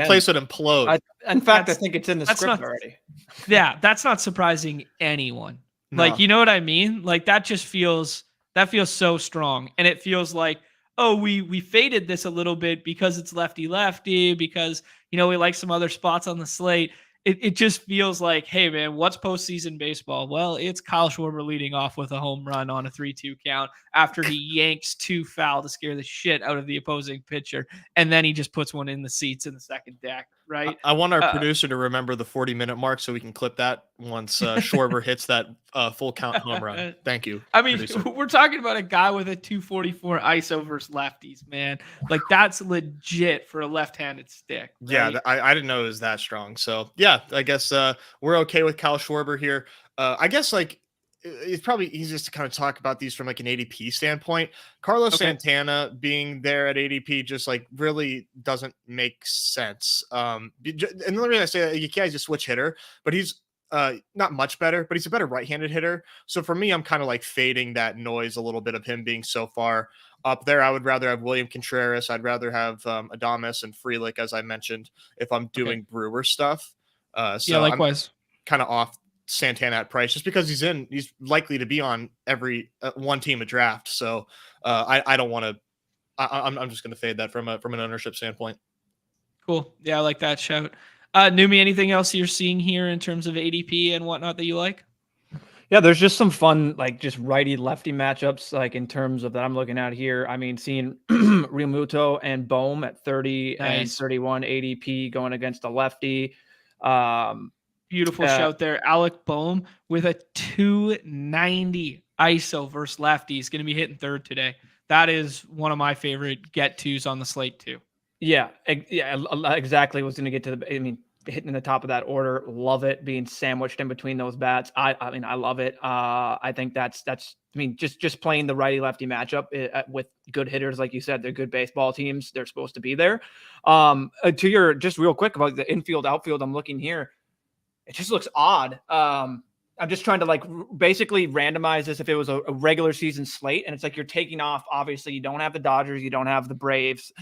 S3: place would implode.
S2: In fact, I think it's in the script already.
S1: Yeah, that's not surprising anyone.
S3: No.
S1: Like, you know what I mean? Like that feels so strong. And it feels like, oh, we faded this a little bit because it's lefty, because, you know, we like some other spots on the slate. It just feels like, hey, man, what's postseason baseball? Well, it's Kyle Schwarber leading off with a home run on a 3-2 count after he yanks 2 foul to scare the shit out of the opposing pitcher. And then he just puts one in the seats in the second deck. right?
S3: I want our producer to remember the 40-minute mark so we can clip that once Schwarber hits that full count home run. Thank you.
S1: I mean,
S3: producer.
S1: We're talking about a guy with a 244 ISO versus lefties, man. Like that's legit for a left-handed stick. Right?
S3: Yeah, I didn't know it was that strong. So yeah, I guess we're okay with Kyle Schwarber here. I guess like it's probably easiest to kind of talk about these from like an ADP standpoint. Carlos Santana being there at ADP just like really doesn't make sense. And the reason I say that, you can't just switch hitter, but he's not much better, but he's a better right-handed hitter. So for me, I'm kind of like fading that noise a little bit of him being so far up there. I would rather have William Contreras. I'd rather have Adames and Frelick, as I mentioned, if I'm doing Brewer stuff. So
S1: likewise.
S3: I'm kind of off Santana at price just because he's likely to be on every one team of draft. So I don't want to. I'm just going to fade that from an ownership standpoint.
S1: Cool. Yeah, I like that shout. Neumy, anything else you're seeing here in terms of ADP and whatnot that you like?
S2: Yeah, there's just some fun, like just righty lefty matchups, like in terms of that I'm looking at here. I mean, seeing Realmuto and Bohm at 30 and 31 ADP going against a lefty.
S1: Beautiful shout there. Alec Bohm with a 290 ISO versus lefty. He's going to be hitting third today. That is one of my favorite get-tos on the slate too.
S2: Yeah, exactly. Was going to get to the, I mean, hitting in the top of that order. Love it being sandwiched in between those bats. I mean, I love it. I think that's, I mean, just playing the righty lefty matchup with good hitters. Like you said, they're good baseball teams. They're supposed to be there. To your, just real quick about the infield, outfield, I'm looking here. It just looks odd. I'm just trying to like basically randomize this if it was a regular season slate, and it's like you're taking off. Obviously, you don't have the Dodgers, you don't have the Braves,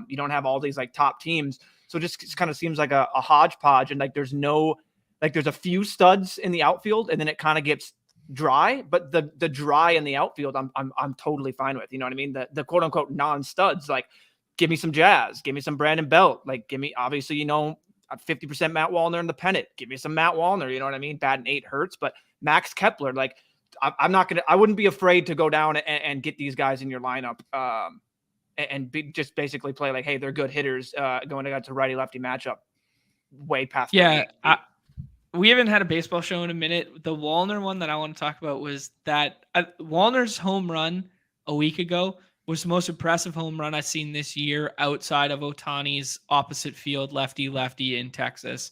S2: you don't have all these like top teams. So it just kind of seems like a hodgepodge, and like there's a few studs in the outfield, and then it kind of gets dry. But the dry in the outfield, I'm totally fine with. You know what I mean? The quote unquote non studs, like give me some Jazz, give me some Brandon Belt, like give me obviously 50% Matt Wallner in the pennant. Give me some Matt Wallner. You know what I mean? Batting 8 hurts, but Max Kepler, like I wouldn't be afraid to go down and get these guys in your lineup and just basically play like, hey, they're good hitters going against a righty lefty matchup way past.
S1: Yeah. We haven't had a baseball show in a minute. The Wallner one that I want to talk about was that Wallner's home run a week ago was the most impressive home run I've seen this year outside of Ohtani's opposite field lefty in Texas.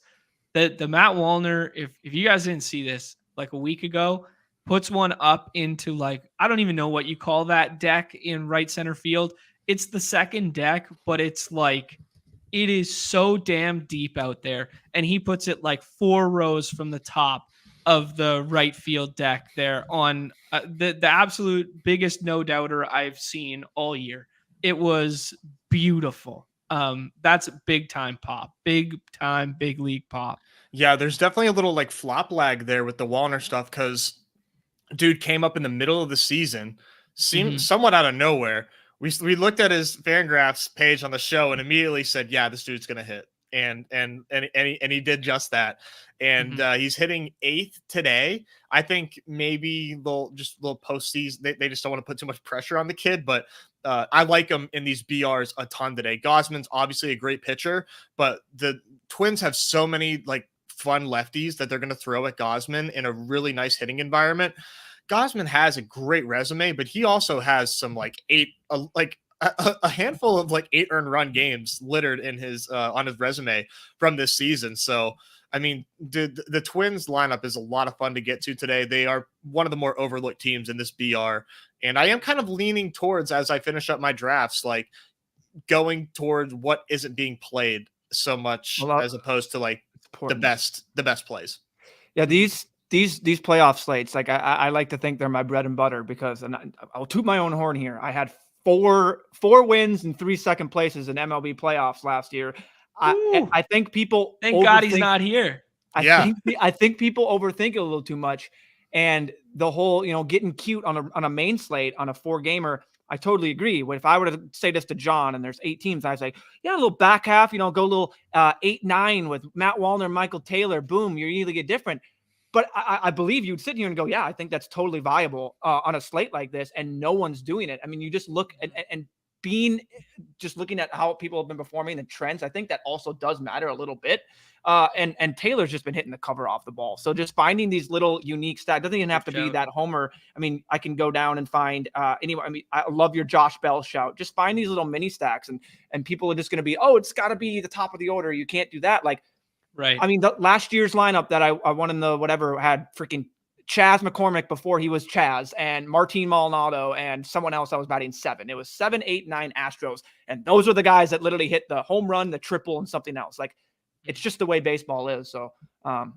S1: The Matt Wallner, if you guys didn't see this like a week ago, puts one up into like, I don't even know what you call that deck in right center field. It's the second deck, but it's like, it is so damn deep out there. And he puts it like 4 rows from the top of the right field deck there on the absolute biggest no-doubter I've seen all year. It was beautiful. That's big time pop, big league pop.
S3: Yeah, there's definitely a little like flop lag there with the Wallner stuff because dude came up in the middle of the season, seemed somewhat out of nowhere. We looked at his Fangraphs page on the show and immediately said, yeah, this dude's gonna hit. And he did just that. And he's hitting 8th today. I think maybe they'll postseason. They just don't want to put too much pressure on the kid, but I like him in these BRs a ton today. Gosman's obviously a great pitcher, but the Twins have so many like fun lefties that they're going to throw at Gosman in a really nice hitting environment. Gosman has a great resume, but he also has some like a handful of like 8 earned run games littered in his on his resume from this season. So, I mean, the Twins lineup is a lot of fun to get to today. They are one of the more overlooked teams in this BR. And I am kind of leaning towards, as I finish up my drafts, like going towards what isn't being played so much as opposed to like the best plays.
S2: Yeah. These playoff slates, like I like to think they're my bread and butter because, and I'll toot my own horn here. I had four wins and 3 second places in MLB playoffs last year. I think people
S1: thank God he's not here.
S2: I think people overthink it a little too much, and the whole getting cute on a main slate on a 4-gamer. I totally agree. If I were to say this to John and there's 8 teams, I'd say, yeah, a little back half, go a little 8-9 with Matt Wallner, Michael Taylor. Boom, you're either get different. But I believe you'd sit here and go, yeah, I think that's totally viable on a slate like this, and no one's doing it. I mean, you just look and just looking at how people have been performing, the trends, I think that also does matter a little bit. And Taylor's just been hitting the cover off the ball. So just finding these little unique stats, doesn't even have to be that homer. I mean, I can go down and find anyway. I mean, I love your Josh Bell shout. Just find these little mini stacks, and people are just going to be, oh, it's got to be the top of the order. You can't do that. Like,
S1: right.
S2: I mean, the last year's lineup that I won in the whatever had freaking Chaz McCormick before he was Chaz, and Martin Maldonado, and someone else that was batting 7. It was 7, 8, 9 Astros. And those are the guys that literally hit the home run, the triple, and something else. Like, it's just the way baseball is. So,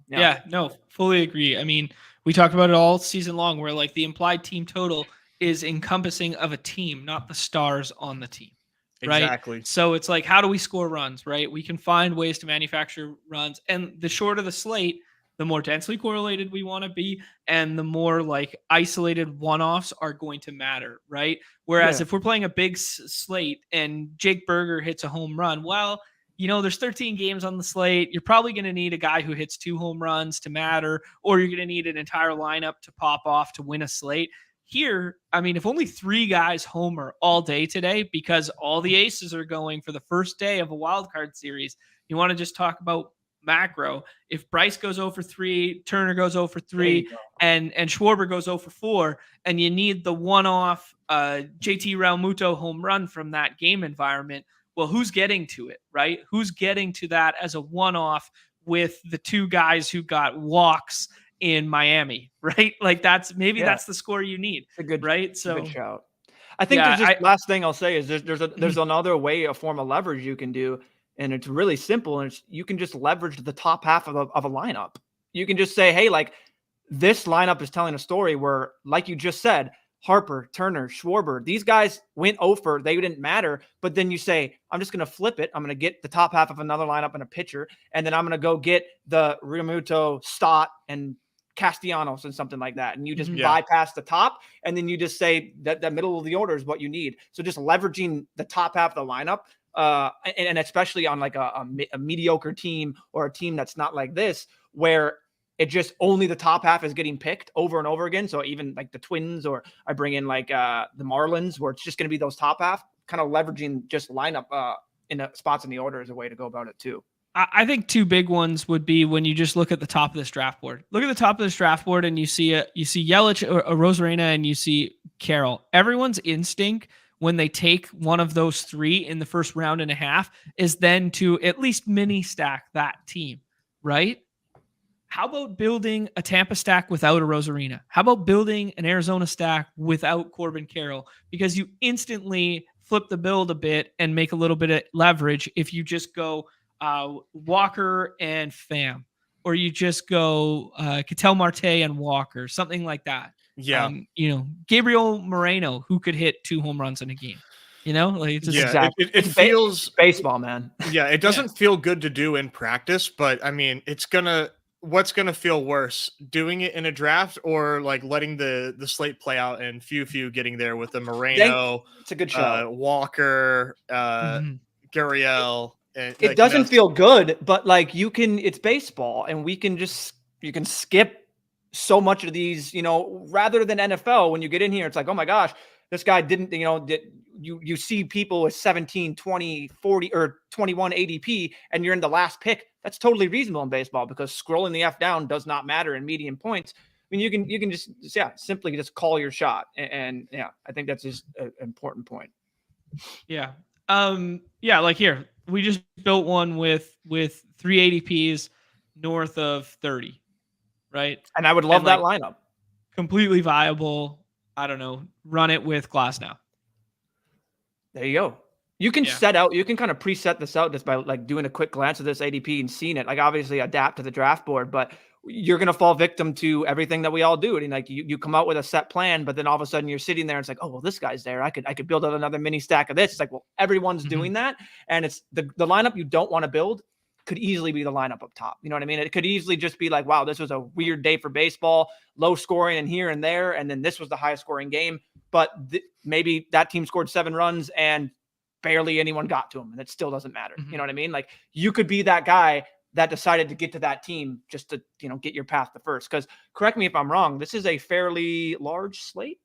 S1: yeah, no, fully agree. I mean, we talked about it all season long, where like the implied team total is encompassing of a team, not the stars on the team. Right.
S3: Exactly.
S1: So it's like, how do we score runs? Right. We can find ways to manufacture runs, and the shorter the slate, the more densely correlated we want to be, and the more like isolated one-offs are going to matter, right? Whereas if we're playing a big slate and Jake Berger hits a home run, well, you know, there's 13 games on the slate. You're probably going to need a guy who hits 2 home runs to matter, or you're going to need an entire lineup to pop off to win a slate. Here, I mean, if only 3 guys homer all day today because all the aces are going for the first day of a wild card series, you want to just talk about macro. If Bryce goes 0 for 3, Turner goes 0 for 3, and Schwarber goes 0 for 4, and you need the one-off JT Realmuto home run from that game environment, well, who's getting to it, right? Who's getting to that as a one-off with the 2 guys who got walks in Miami, right? Like that's the score you need.
S2: It's a good,
S1: right? So
S2: good shout. I think last thing I'll say is there's another way, a form of leverage you can do. And it's really simple. And you can just leverage the top half of a lineup. You can just say, hey, like this lineup is telling a story where, like you just said, Harper, Turner, Schwarber, these guys went over, they didn't matter. But then you say, I'm just going to flip it. I'm going to get the top half of another lineup and a pitcher. And then I'm going to go get the Realmuto, Stott, and Castellanos and something like that. And you just bypass the top. And then you just say that the middle of the order is what you need. So just leveraging the top half of the lineup. And especially on like a mediocre team or a team that's not like this, where it just only the top half is getting picked over and over again. So even like the Twins, or I bring in like the Marlins, where it's just going to be those top half, kind of leveraging just lineup in the spots in the order is a way to go about it too.
S1: I think 2 big ones would be when you just look at the top of this draft board. Look at the top of this draft board and you see Yelich or Rosarena and you see Carroll. Everyone's instinct when they take one of those 3 in the first round and a half is then to at least mini stack that team, right? How about building a Tampa stack without a Rosarena? How about building an Arizona stack without Corbin Carroll? Because you instantly flip the build a bit and make a little bit of leverage if you just go Walker and Pham, or you just go Ketel Marte and Walker, something like that.
S3: Yeah.
S1: Gabriel Moreno, who could hit 2 home runs in a game. Like it's just
S2: exactly.
S3: It feels
S2: baseball, man.
S3: Yeah, it doesn't feel good to do in practice, but I mean, what's gonna feel worse, doing it in a draft or like letting the slate play out and few getting there with the Moreno,
S2: it's a good shot.
S3: Walker, Gurriel.
S2: It doesn't feel good, but like it's baseball, and you can skip so much of these, rather than NFL. When you get in here, it's like, oh my gosh, this guy didn't, you see people with 17, 20, 40, or 21 ADP, and you're in the last pick. That's totally reasonable in baseball because scrolling the F down does not matter in median points. I mean, you can just simply just call your shot. And I think that's just an important point.
S1: Yeah. Like here, we just built one with 3 ADPs north of 30, right?
S2: And I would love that lineup.
S1: Completely viable. I don't know. Run it with Glass now.
S2: There you go. You can you can kind of preset this out just by like doing a quick glance at this ADP and seeing it. Like obviously adapt to the draft board, but you're going to fall victim to everything that we all do. And like you come out with a set plan, but then all of a sudden you're sitting there and it's like, oh, well, this guy's there. I could build out another mini stack of this. It's like, well, everyone's doing that. And it's the lineup you don't want to build could easily be the lineup up top. You know what I mean? It could easily just be like, wow, this was a weird day for baseball, low scoring and here and there. And then this was the highest scoring game, but maybe that team scored 7 runs and barely anyone got to him. And it still doesn't matter. You know what I mean? Like you could be that guy that decided to get to that team just to, get your path to first. Because correct me if I'm wrong, this is a fairly large slate.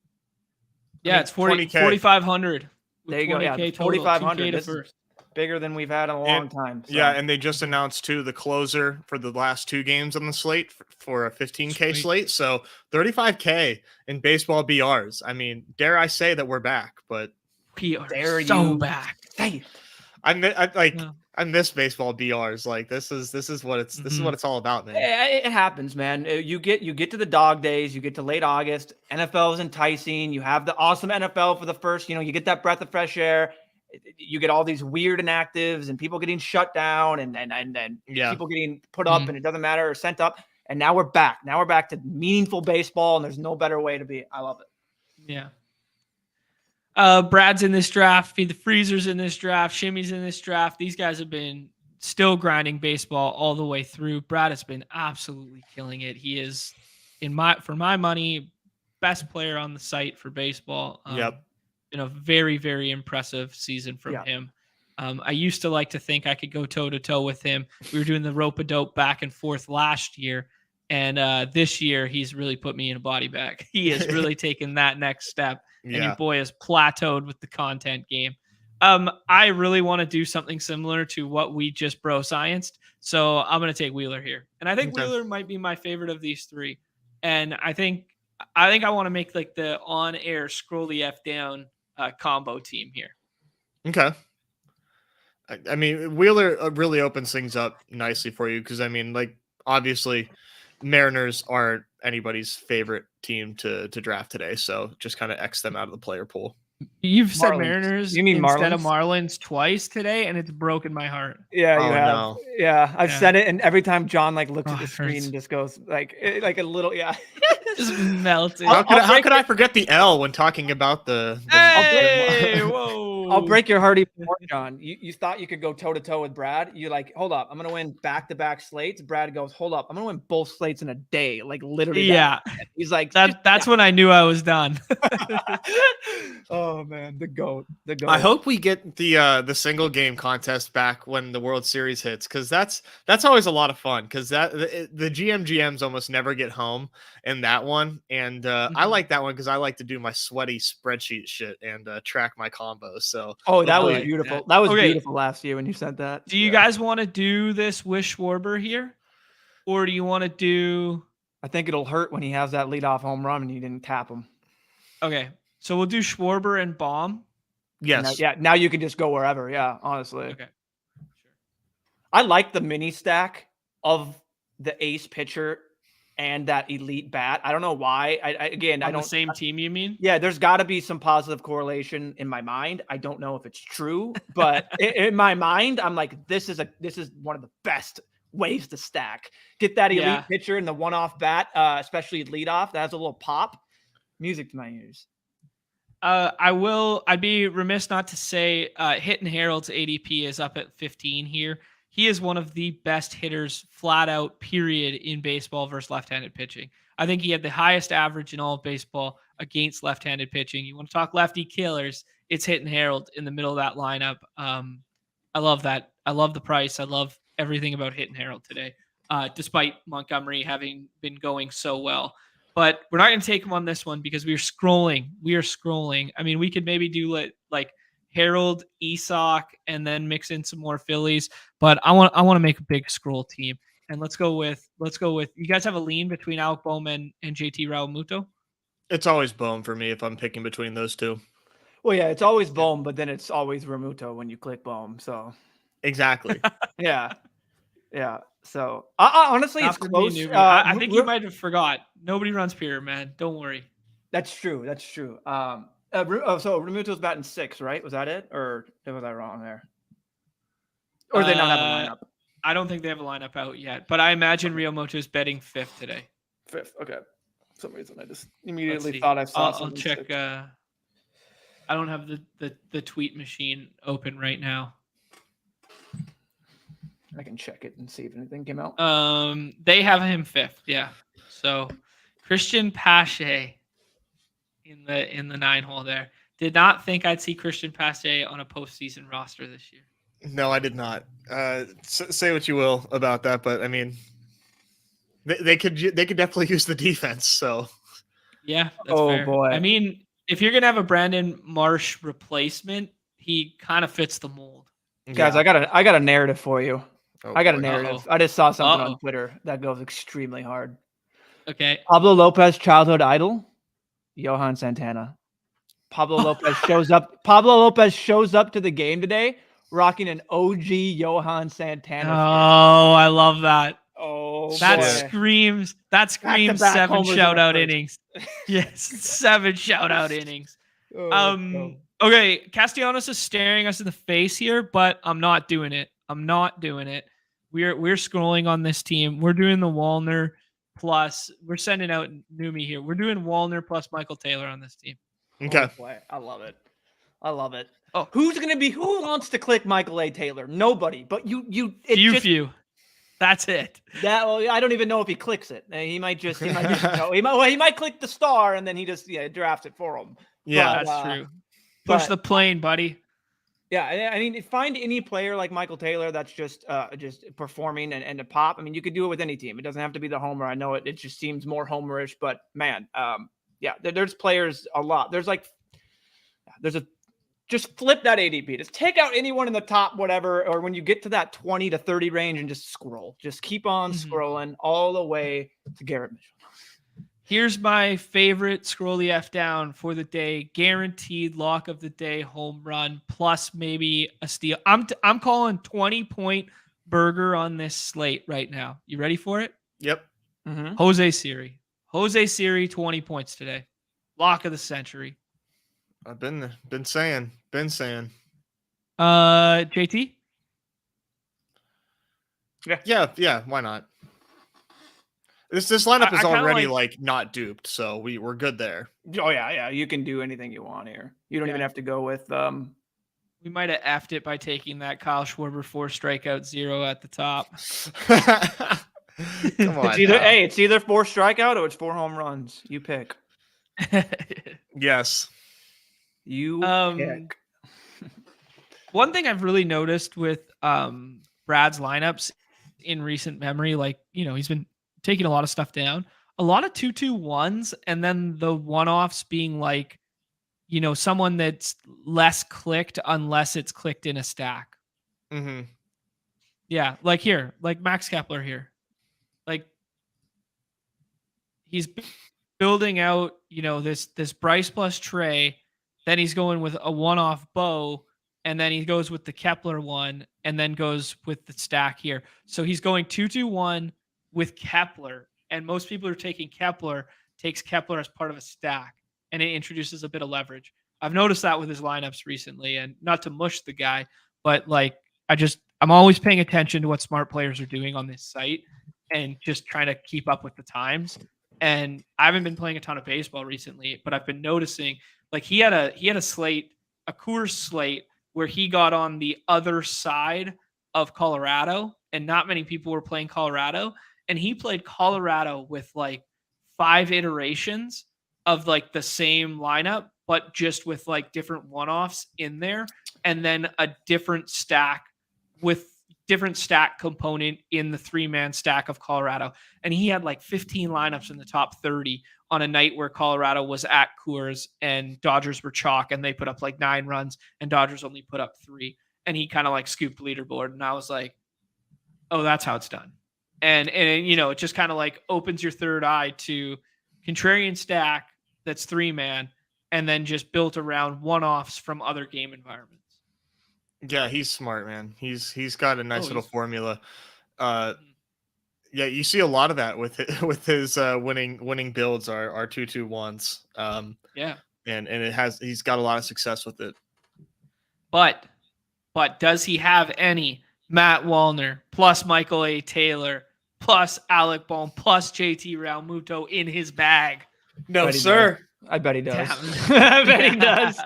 S1: Yeah, it's 4,500
S2: There you go. Yeah, 4,500. This is bigger than we've had in a long time. So.
S3: Yeah, and they just announced too the closer for the last 2 games on the slate for a 15K slate. So 35K in baseball BRs. I mean, dare I say that we're back? But
S1: we are so back.
S3: I miss baseball BRs. Like this is what it's all about, man.
S2: It happens, man. You get to the dog days, you get to late August. NFL is enticing. You have the awesome NFL for the first. You get that breath of fresh air. You get all these weird inactives and people getting shut down and people getting put up and it doesn't matter or sent up. And now we're back. Now we're back to meaningful baseball, and there's no better way to be. I love it.
S1: Yeah. Brad's in this draft. The Freezer's in this draft. Shimmy's in this draft. These guys have been still grinding baseball all the way through. Brad has been absolutely killing it. He is, for my money, best player on the site for baseball.
S3: Yep.
S1: Been a very, very impressive season from him. I used to like to think I could go toe-to-toe with him. We were doing the rope-a-dope back and forth last year, and this year he's really put me in a body bag. He has really taken that next step, and your boy has plateaued with the content game. I really want to do something similar to what we just bro-scienced, so I'm going to take Wheeler here. And I think Wheeler might be my favorite of these 3. And I think I want to make like the on-air scroll the F down combo team here.
S3: Okay. I mean, Wheeler really opens things up nicely for you because, I mean, like, obviously, Mariners aren't anybody's favorite team to draft today, so just kind of X them out of the player pool.
S1: You've said Mariners instead of Marlins twice today, and it's broken my heart.
S2: Yeah, you have. No. Yeah, I've said it, and every time John looks at the screen and just goes like a little,
S1: just melting.
S3: How could I forget the L when talking about the
S1: hey, whoa.
S2: I'll break your heart even more, John. You thought you could go toe-to-toe with Brad. You're like, hold up, I'm going to win back-to-back slates. Brad goes, hold up, I'm going to win both slates in a day. Like, literally.
S1: Yeah.
S2: He's like,
S1: that's when I knew I was done.
S2: Oh, man, the GOAT.
S3: I hope we get the single game contest back when the World Series hits, because that's always a lot of fun, because the GMs almost never get home in that one. And I like that one because I like to do my sweaty spreadsheet shit and track my combos. So
S2: that was beautiful. That was beautiful last year when you said that.
S1: Do you guys want to do this with Schwarber here? Or do you want to do...
S2: I think it'll hurt when he has that leadoff home run and you didn't tap him.
S1: Okay. So we'll do Schwarber and Baum.
S3: Yes.
S2: Now you can just go wherever. Yeah, honestly.
S1: Okay. Sure.
S2: I like the mini stack of the ace pitcher and that elite bat. I don't know why. I don't.
S1: The same team, you mean?
S2: Yeah, there's got to be some positive correlation in my mind. I don't know if it's true, but in my mind, I'm like, this is one of the best ways to stack. Get that elite pitcher and the one-off bat, especially leadoff. That has a little pop. Music to my ears.
S1: I'd be remiss not to say Hitting Harold's ADP is up at 15 here. He is one of the best hitters flat out, period, in baseball versus left-handed pitching. I think he had the highest average in all of baseball against left-handed pitching. You want to talk lefty killers, it's Hitting Harold in the middle of that lineup. I love that. I love the price. I love everything about Hitting Harold today, despite Montgomery having been going so well. But we're not going to take him on this one because we are scrolling. I mean, we could maybe do like Harold, Isak, and then mix in some more Phillies. But I want to make a big scroll team. And let's go with you guys have a lean between Alec Bohm and JT Realmuto?
S3: It's always Bohm for me if I'm picking between those two.
S2: Well, yeah, it's always Bohm, but then it's always Realmuto when you click Bohm. So
S3: exactly.
S2: Yeah. So honestly, it's close.
S1: I think you might have forgot. Nobody runs Pierre, man. Don't worry.
S2: That's true. So Realmuto's batting 6, right? Was that it, or was I wrong there? Or they not have a lineup?
S1: I don't think they have a lineup out yet, but I imagine Realmuto is betting 5th today.
S2: 5th. Okay. For some reason I just immediately thought I saw.
S1: I'll check. I don't have the tweet machine open right now.
S2: I can check it and see if anything came out.
S1: They have him 5th, yeah. So Christian Pache in the 9 hole there. Did not think I'd see Christian Pache on a postseason roster this year.
S3: No, I did not. Say what you will about that, but I mean, they could definitely use the defense. So
S1: yeah, that's fair.
S2: Boy.
S1: I mean, if you're gonna have a Brandon Marsh replacement, he kind of fits the mold.
S2: Guys, I got a narrative for you. I got a narrative. I just saw something on Twitter that goes extremely hard.
S1: Okay.
S2: Pablo Lopez childhood idol, Johan Santana. Pablo Lopez shows up. Pablo Lopez shows up to the game today rocking an OG Johan Santana.
S1: Oh, I love that.
S2: Oh,
S1: that
S2: boy.
S1: screams
S2: Back-to-back
S1: 7
S2: homers
S1: shutout innings. Yes, 7 shutout innings. Okay, Castellanos is staring us in the face here, but I'm not doing it. We're scrolling on this team. We're doing the Wallner plus. We're sending out Neumy here. We're doing Wallner plus Michael Taylor on this team.
S3: Okay.
S2: I love it. Oh, who wants to click Michael A. Taylor? Nobody. But few.
S1: That's it.
S2: I don't even know if he clicks it. He might he might click the star and then he just drafts it for him.
S3: Yeah,
S1: that's true. Push the plane, buddy.
S2: Yeah, I mean, find any player like Michael Taylor that's just performing and a pop. I mean, you could do it with any team. It doesn't have to be the homer. I know it just seems more homerish, but man, there's players a lot. Just flip that ADP. Just take out anyone in the top whatever, or when you get to that 20 to 30 range and just scroll. Just keep on scrolling all the way to Garrett Mitchell.
S1: Here's my favorite scroll the F down for the day. Guaranteed lock of the day home run plus maybe a steal. I'm calling 20-point burger on this slate right now. You ready for it?
S3: Yep.
S2: Mm-hmm.
S1: Jose Siri, 20 points today. Lock of the century.
S3: I've been saying.
S1: JT?
S3: Yeah, why not? This lineup is already like not duped, so we're good there.
S2: Oh yeah, you can do anything you want here. You don't even have to go with
S1: we might have effed it by taking that Kyle Schwarber 4 strikeout 0 at the top.
S3: Come on.
S2: It's either 4 strikeout or it's 4 home runs. You pick.
S3: Yes.
S2: You pick.
S1: One thing I've really noticed with Brad's lineups in recent memory, like, he's been taking a lot of stuff down. A lot of 2-2-1s, and then the one-offs being like, someone that's less clicked unless it's clicked in a stack.
S3: Mm-hmm.
S1: Yeah, like here, like Max Kepler here. Like, he's building out, this Bryce plus Trey. Then he's going with a one-off Bo, and then he goes with the Kepler one, and then goes with the stack here. So he's going 2-2-1 with Kepler, and most people are taking takes Kepler as part of a stack, and it introduces a bit of leverage. I've noticed that with his lineups recently, and not to mush the guy, but like I'm always paying attention to what smart players are doing on this site and just trying to keep up with the times. And I haven't been playing a ton of baseball recently, but I've been noticing like he had a slate, a Coors slate, where he got on the other side of Colorado, and not many people were playing Colorado. And he played Colorado with like 5 iterations of like the same lineup, but just with like different one-offs in there, and then a different stack with different stack component in the 3-man stack of Colorado. And he had like 15 lineups in the top 30 on a night where Colorado was at Coors and Dodgers were chalk, and they put up like 9 runs and Dodgers only put up 3. And he kind of like scooped leaderboard. And I was like, oh, that's how it's done. And it just kind of like opens your third eye to contrarian stack that's 3-man, and then just built around one-offs from other game environments.
S3: Yeah, he's smart, man. He's got a nice little formula. Yeah, you see a lot of that with his winning builds are 2-2-1s.
S1: Yeah,
S3: and he's got a lot of success with it.
S1: But does he have any Matt Wallner plus Michael A. Taylor plus Alec Bohm plus JT Realmuto in his bag?
S3: No, sir.
S2: I bet he does. I bet he does.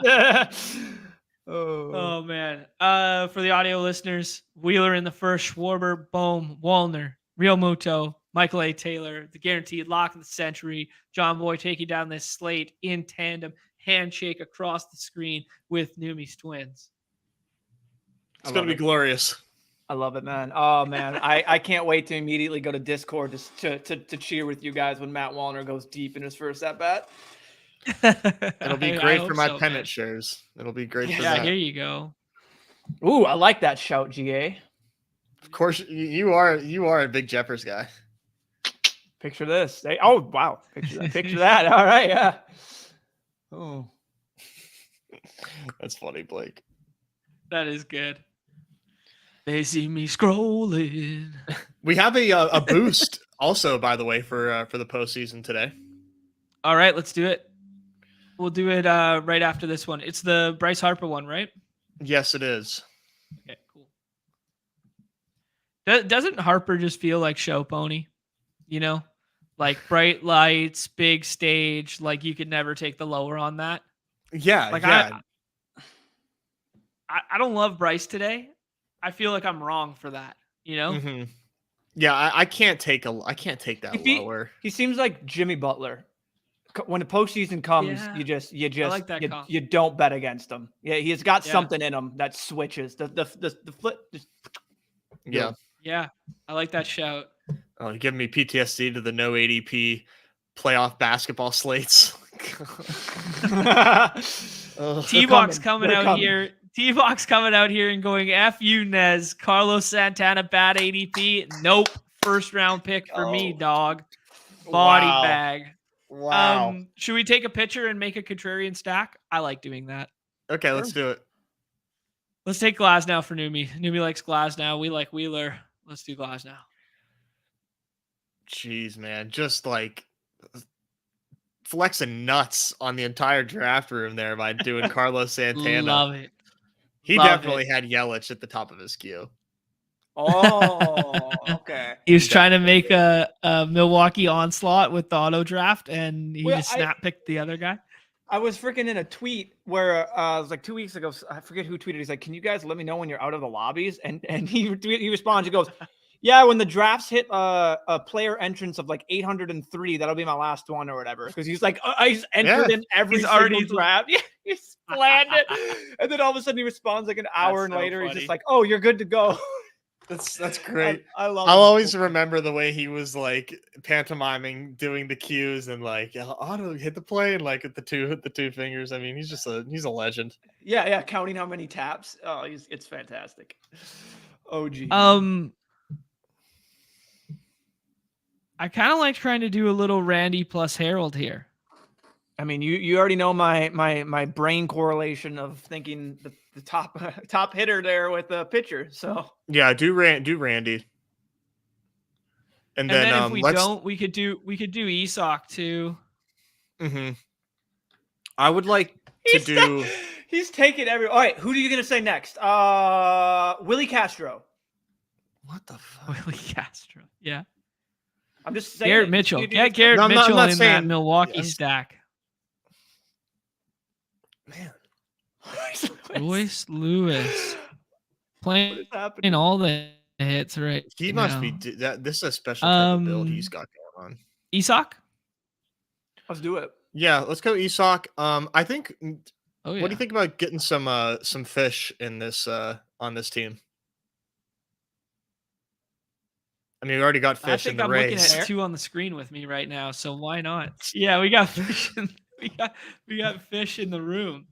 S1: Oh man. For the audio listeners, Wheeler in the first, Schwarber, Bohm, Wallner, Realmuto, Michael A. Taylor, the guaranteed lock of the century. John Boy taking down this slate in tandem, handshake across the screen with Neumy's twins.
S3: It's going to be glorious.
S2: I love it, man. Oh, man. I can't wait to immediately go to Discord to cheer with you guys when Matt Wallner goes deep in his first at-bat.
S3: It'll be great for my pennant shares. It'll be great for that.
S1: Yeah, here you go.
S2: Ooh, I like that shout, GA.
S3: Of course, you are a big Jeffers guy.
S2: Picture this. Oh, wow. Picture that. All right, yeah. Oh.
S3: That's funny, Blake.
S1: That is good. They see me scrolling.
S3: We have a boost also, by the way, for the postseason today.
S1: All right, let's do it. We'll do it right after this one. It's the Bryce Harper one, right?
S3: Yes, it is.
S1: Okay, cool. Doesn't Harper just feel like show pony? You know, like bright lights, big stage. Like you could never take the lower on that.
S3: Yeah,
S1: like
S3: yeah.
S1: I don't love Bryce today. I feel like I'm wrong for that. You know?
S3: Mm-hmm. Yeah, I can't take that lower.
S2: He seems like Jimmy Butler. When the postseason comes, you
S1: like that
S2: you don't bet against him. Yeah, he has got something in him that switches the flip.
S3: Yeah,
S1: I like that shout.
S3: Oh, you're giving me PTSD to the no ADP playoff basketball slates.
S1: T-Box coming out here. T-Box coming out here and going, F you, Nez. Carlos Santana, bad ADP. Nope. First round pick for me, dog. Body bag.
S3: Wow.
S1: Should we take a picture and make a contrarian stack? I like doing that.
S3: Okay, let's do it.
S1: Let's take Glasnow for Neumy. Neumy likes Glasnow. We like Wheeler. Let's do Glasnow.
S3: Jeez, man. Just like flexing nuts on the entire draft room there by doing Carlos Santana.
S1: Love it.
S3: He definitely had Yelich at the top of his queue.
S2: Oh, okay.
S1: He was trying to make a Milwaukee onslaught with the auto draft, and he just snap picked the other guy.
S2: I was freaking in a tweet where it was like 2 weeks ago. I forget who tweeted. He's like, "Can you guys let me know when you're out of the lobbies?" And he responds. He goes, "Yeah, when the drafts hit a player entrance of like 803, that'll be my last one or whatever." Because he's like, he's entered in every single draft. Yeah, he's planned it. And then all of a sudden he responds like an hour later. He's just like, "Oh, you're good to go."
S3: That's great.
S2: I'll
S3: always remember the way he was like pantomiming doing the cues and like auto hit the play and like at the two fingers. I mean, he's a legend.
S2: Yeah, counting how many taps. Oh, it's fantastic. OG.
S1: I kind of like trying to do a little Randy plus Harold here.
S2: I mean, you already know my brain correlation of thinking the top hitter there with the pitcher. So
S3: yeah, do Randy, and then
S1: if we don't, we could do Isak too.
S3: Mm-hmm. I would like to do.
S2: He's taking every. All right, who are you gonna say next? Willie Castro.
S3: What the fuck?
S1: Willie Castro. Yeah.
S2: I'm just saying.
S1: Garrett Mitchell. Get Garrett Mitchell in that Milwaukee stack.
S3: Man.
S1: Royce Lewis playing all the hits right.
S3: He must be that. This is a special type of build he's got going on.
S1: Isak,
S2: let's do it.
S3: Yeah, let's go Isak. I think.
S1: Oh, yeah.
S3: What do you think about getting some fish in this on this team? I mean, we already got fish in the race.
S1: I'm looking at two on the screen with me right now, so why not? Yeah, we got fish. We got fish in the room.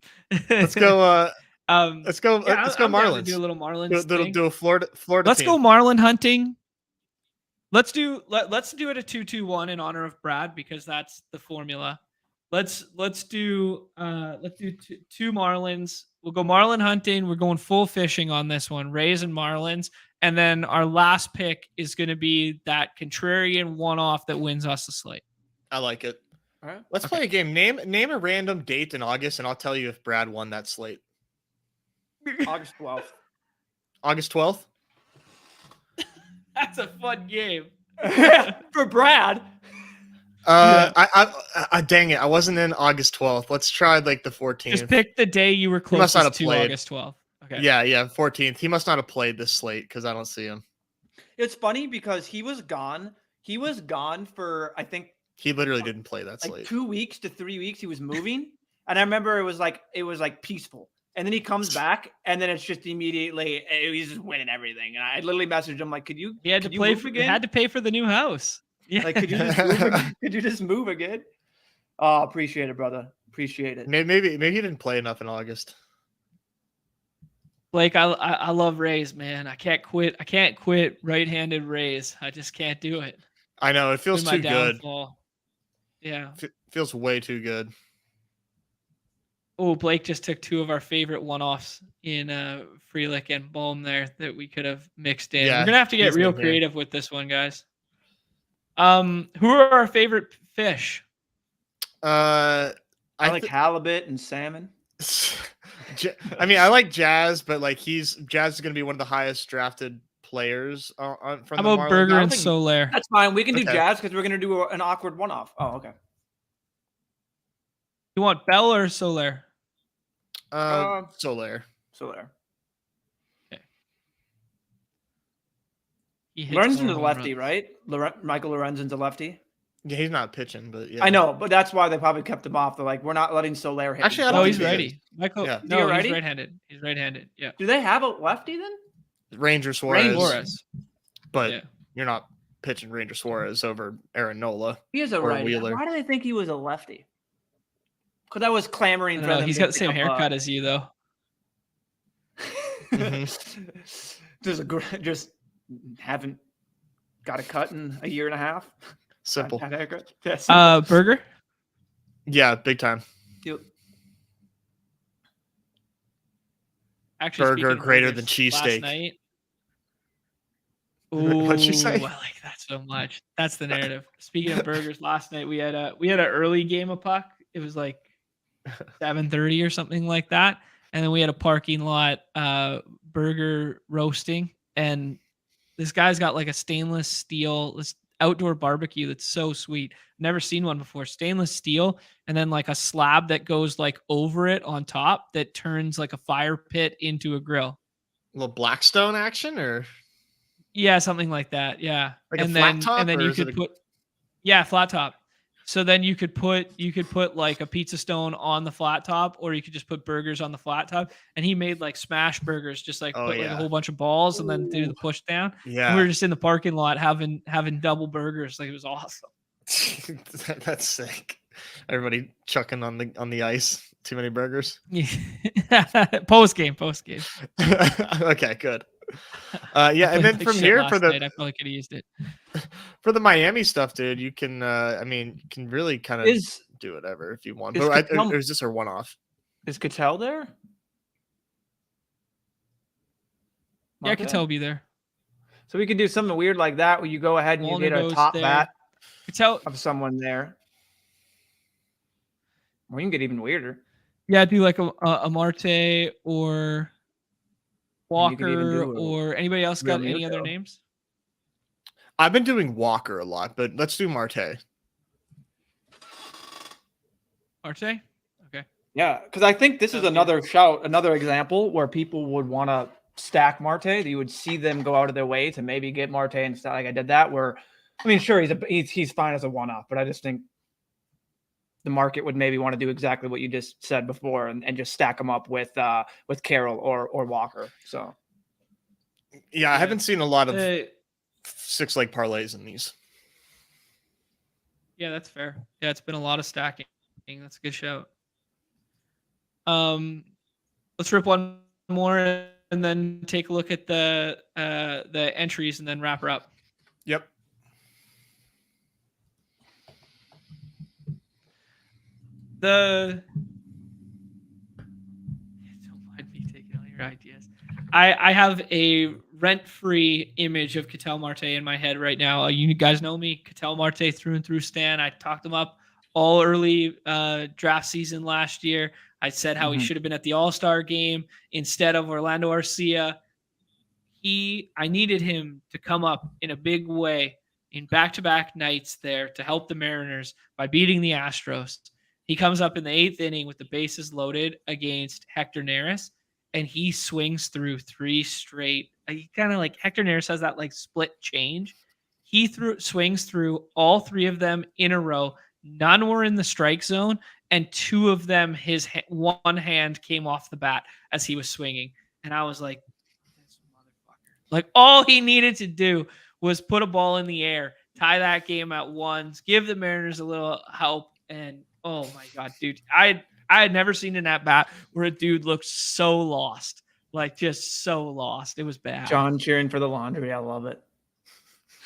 S3: Let's go. Let's go Marlins.
S1: Do a little Marlins.
S3: Do a Florida.
S1: Let's
S3: team.
S1: go Marlin hunting. Let's do it a 2-2-1 in honor of Brad because that's the formula. Let's do two Marlins. We'll go Marlin hunting. We're going full fishing on this one. Rays and Marlins. And then our last pick is going to be that contrarian one-off that wins us the slate.
S3: I like it.
S2: All right.
S3: Let's play a game. Name a random date in August, and I'll tell you if Brad won that slate.
S2: August 12th.
S3: August 12th?
S1: That's a fun game.
S2: For Brad.
S3: I dang it. I wasn't in August 12th. Let's try like the 14th.
S1: Just pick the day you were closest to August 12th. Okay.
S3: Yeah, 14th. He must not have played this slate because I don't see him.
S2: It's funny because he was gone. He was gone for, I think,
S3: he literally didn't play that
S2: like
S3: slate.
S2: 2 weeks to 3 weeks. He was moving. And I remember it was like peaceful. And then he comes back and then it's just immediately, he's just winning everything. And I literally messaged him like,
S1: he had to play for again? Had to pay for the new house. Yeah.
S2: Like, could you just move again? Oh, appreciate it, brother. Appreciate it.
S3: Maybe he didn't play enough in August.
S1: Blake, I love Rays, man. I can't quit right-handed Rays. I just can't do it.
S3: I know, it feels too good.
S1: Yeah.
S3: Feels way too good.
S1: Oh, Blake just took two of our favorite one-offs in Freelick and Bohm there that we could have mixed in. We're gonna have to get real creative with this one, guys. Who are our favorite fish?
S2: I like halibut and salmon.
S3: I mean, I like Jazz, but like Jazz is going to be one of the highest drafted players from
S1: How
S3: the
S1: about
S3: Marlins.
S1: Burger and Soler?
S2: That's fine. We can do Jazz because we're going to do an awkward one-off. Oh, okay.
S1: You want Bell or Soler?
S3: Soler.
S1: Okay.
S2: Lorenzen's a lefty, right? Michael Lorenzen's a lefty.
S3: Yeah, he's not pitching, but yeah.
S2: I know, but that's why they probably kept him off. They're like, we're not letting Soler hit.
S1: Actually, no, he's righty. Michael,
S3: yeah.
S1: No, he's right-handed. He's right-handed. Yeah.
S2: Do they have a lefty then?
S3: Ranger Suarez. But
S1: yeah.
S3: You're not pitching Ranger Suarez over Aaron Nola.
S2: He is a righty. Why do they think he was a lefty? Because I was clamoring for them.
S1: He's got the same haircut as you, though.
S2: Just haven't got a cut in a year and a half.
S3: Simple.
S1: Burger?
S3: Yeah, big time.
S2: Yep.
S1: Actually,
S3: Burger greater than cheesesteak. What'd you say?
S1: I like that so much. That's the narrative. Speaking of burgers, last night we had an early game of puck. It was like 7:30 or something like that, and then we had a parking lot burger roasting, and this guy's got like a stainless steel this outdoor barbecue that's so sweet. Never seen one before. Stainless steel, and then like a slab that goes like over it on top that turns like a fire pit into a grill.
S3: A little Blackstone action, or
S1: yeah, something like that. Yeah,
S3: like and a flat top,
S1: and then you could put flat top. So then you could put like a pizza stone on the flat top, or you could just put burgers on the flat top. And he made like smash burgers, just like put like a whole bunch of balls and then do the push down.
S3: Yeah,
S1: and we were just in the parking lot having double burgers. Like it was awesome.
S3: That's sick. Everybody chucking on the ice. Too many burgers.
S1: Post game.
S3: Okay, good. Yeah, and then from here for the
S1: night, I probably could have used it.
S3: For the Miami stuff, dude, you can you can really kind of do whatever if you want. But is this a one-off?
S2: Is Cattell there?
S1: Yeah, Cattell will be there.
S2: So we could do something weird like that where you go ahead and you get a top bat of someone there. Or you can get even weirder.
S1: Yeah, do like a Marte or Walker or anybody else got any other names?
S3: I've been doing Walker a lot, but let's do Marte.
S1: Marte? Okay.
S2: Yeah, because I think this is another example where people would want to stack Marte. You would see them go out of their way to maybe get Marte and stuff like I did that. Where, I mean, sure, he's fine as a one-off, but I just think the market would maybe want to do exactly what you just said before and just stack them up with Carroll or Walker. So,
S3: yeah, I haven't seen a lot of 6-leg parlays in these.
S1: Yeah, that's fair. Yeah, it's been a lot of stacking. That's a good shout. Let's rip one more and then take a look at the entries and then wrap her up.
S3: Yep.
S1: Don't mind me taking all your ideas. I have a rent-free image of Ketel Marte in my head right now. You guys know me, Ketel Marte through and through. Stan, I talked him up all early draft season last year. I said how he should have been at the All-Star game instead of Orlando Arcia. I needed him to come up in a big way in back-to-back nights there to help the Mariners by beating the Astros. He comes up in the 8th inning with the bases loaded against Hector Neris, and he swings through 3 straight. He kind of like Hector Neris has that like split change. He swings through all 3 of them in a row. None were in the strike zone, and 2 of them, one hand came off the bat as he was swinging. And I was like, this motherfucker. Like all he needed to do was put a ball in the air, tie that game at 1, give the Mariners a little help, And oh my God, dude, I had never seen an at bat where a dude looked so lost, like just so lost. It was bad.
S2: John cheering for the Laundry. I love it.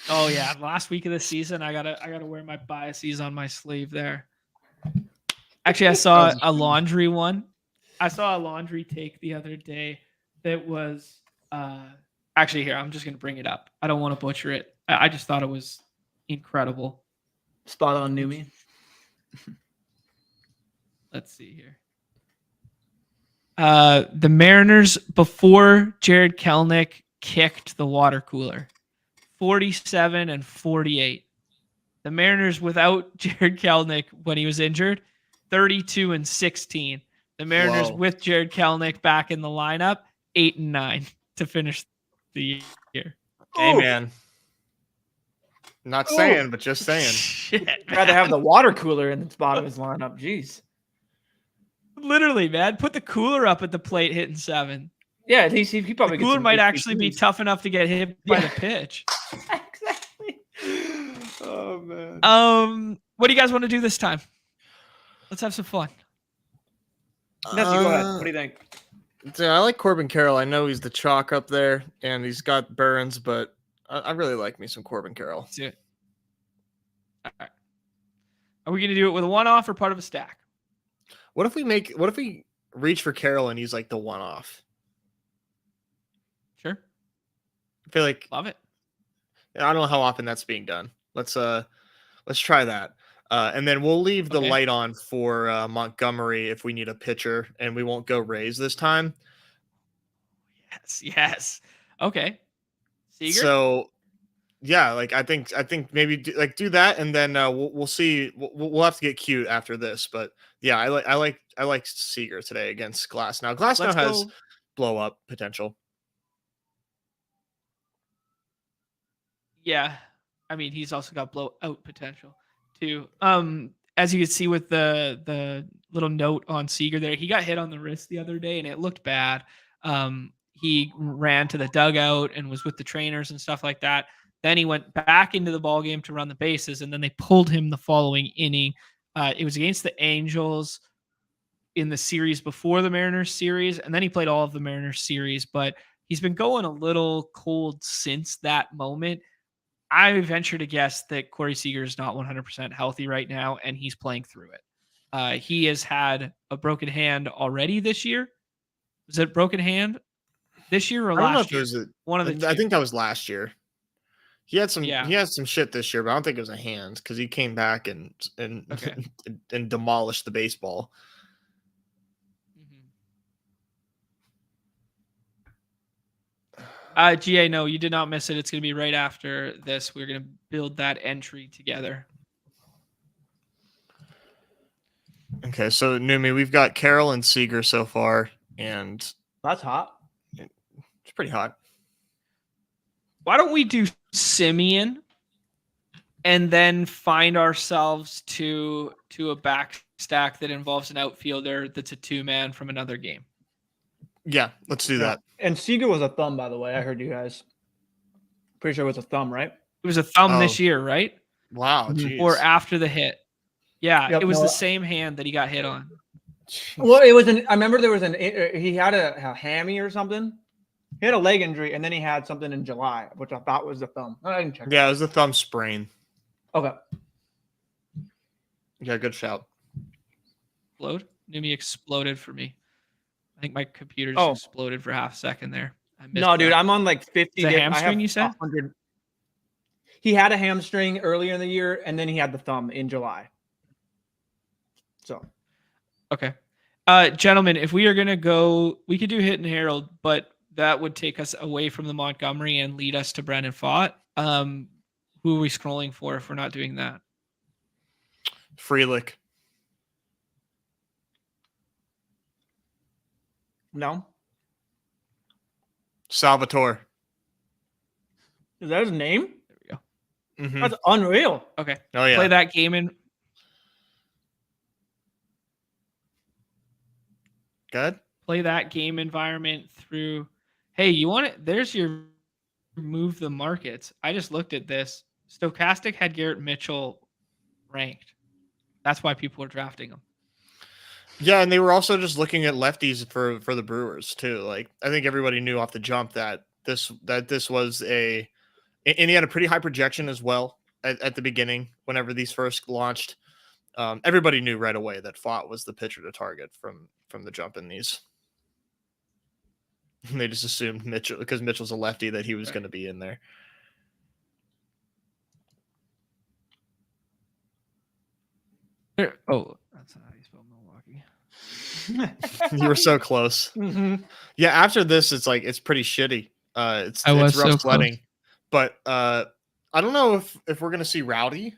S1: Oh yeah, last week of the season, I gotta wear my biases on my sleeve there. Actually, I saw a laundry one. I saw a laundry take the other day that was actually here. I'm just gonna bring it up. I don't want to butcher it. I just thought it was incredible.
S2: Spot on, Neumy.
S1: Let's see here. The Mariners before Jared Kelenic kicked the water cooler, 47-48. The Mariners without Jared Kelenic when he was injured, 32-16. The Mariners with Jared Kelenic back in the lineup, 8-9 to finish the year.
S3: Hey man, not saying, but just saying.
S2: Shit, I'd rather have the water cooler in the bottom of his lineup. Jeez.
S1: Literally, man, put the cooler up at the plate, hitting 7.
S2: Yeah, at least he probably.
S1: The cooler might actually be tough enough to get hit by the pitch.
S2: Exactly. Oh man.
S1: What do you guys want to do this time? Let's have some fun.
S2: Nez, go ahead. What do you think?
S3: I like Corbin Carroll. I know he's the chalk up there, and he's got Burns, but I really like me some Corbin Carroll.
S1: Let's do it. All right. Are we going to do it with a one-off or part of a stack?
S3: What if we reach for Carroll and he's like the one-off?
S1: Sure.
S3: I feel like
S1: love it.
S3: I don't know how often that's being done. Let's try that. And then we'll leave the light on for Montgomery if we need a pitcher, and we won't go Rays this time.
S1: Yes. Okay. Seager?
S3: So, yeah, like I think maybe do that, and then we'll see. We'll have to get cute after this, but yeah, I like Seager today against Glasnow. Glasnow has blow up potential.
S1: Yeah, I mean he's also got blow out potential too. As you can see with the little note on Seager there, he got hit on the wrist the other day and it looked bad. He ran to the dugout and was with the trainers and stuff like that. Then he went back into the ballgame to run the bases, and then they pulled him the following inning. It was against the Angels in the series before the Mariners series, and then he played all of the Mariners series, but he's been going a little cold since that moment. I venture to guess that Corey Seager is not 100% healthy right now, and he's playing through it. He has had a broken hand already this year. Was it broken hand this year or last year?
S3: One of the two. I think that was last year. He had some. Yeah. He had some shit this year, but I don't think it was a hand because he came back and and demolished the baseball.
S1: GA, no, you did not miss it. It's going to be right after this. We're going to build that entry together.
S3: Okay, so Neumy, we've got Carroll and Seager so far, and
S2: that's hot.
S3: It's pretty hot.
S1: Why don't we do Simeon and then find ourselves to a back stack that involves an outfielder that's a 2-man from another game?
S3: Yeah, let's do that.
S2: And Seager was a thumb, by the way. I heard you guys. Pretty sure it was a thumb, right?
S1: It was a thumb this year, right?
S3: Wow. Geez.
S1: Or after the hit. Yeah, it was the same hand that he got hit on.
S2: Well, it was I remember there was he had a hammy or something. He had a leg injury, and then he had something in July, which I thought was the thumb. I didn't check.
S3: Yeah, it was a thumb sprain.
S2: Okay.
S3: Yeah, good shout.
S1: Explode? Neumy exploded for me. I think my computer just exploded for half a second there.
S2: No, dude, I'm on like 50.
S1: The hamstring, you said?
S2: 100. He had a hamstring earlier in the year, and then he had the thumb in July. So,
S1: okay. Gentlemen, if we are going to go, we could do Hit and Herald, but that would take us away from the Montgomery and lead us to Brendan Fott. Who are we scrolling for if we're not doing that?
S3: Frelick.
S2: No.
S3: Salvatore.
S2: Is that his name?
S1: There we go.
S3: Mm-hmm.
S2: That's unreal.
S1: Okay.
S3: Oh yeah.
S1: Play that game in.
S3: Good.
S1: Play that game environment through. Hey, you want it? There's your move the markets. I just looked at this. Stochastic had Garrett Mitchell ranked. That's why people are drafting him.
S3: Yeah, and they were also just looking at lefties for the Brewers too. Like I think everybody knew off the jump that this was and he had a pretty high projection as well at the beginning whenever these first launched. Everybody knew right away that Fott was the pitcher to target from the jump in these. And they just assumed Mitchell, because Mitchell's a lefty, that he was going to be in there.
S1: Oh, that's not how you spell Milwaukee.
S3: You were so close.
S2: Mm-hmm.
S3: Yeah, after this, it's pretty shitty. It's rough
S1: so
S3: sledding. But I don't know if we're going to see Rowdy.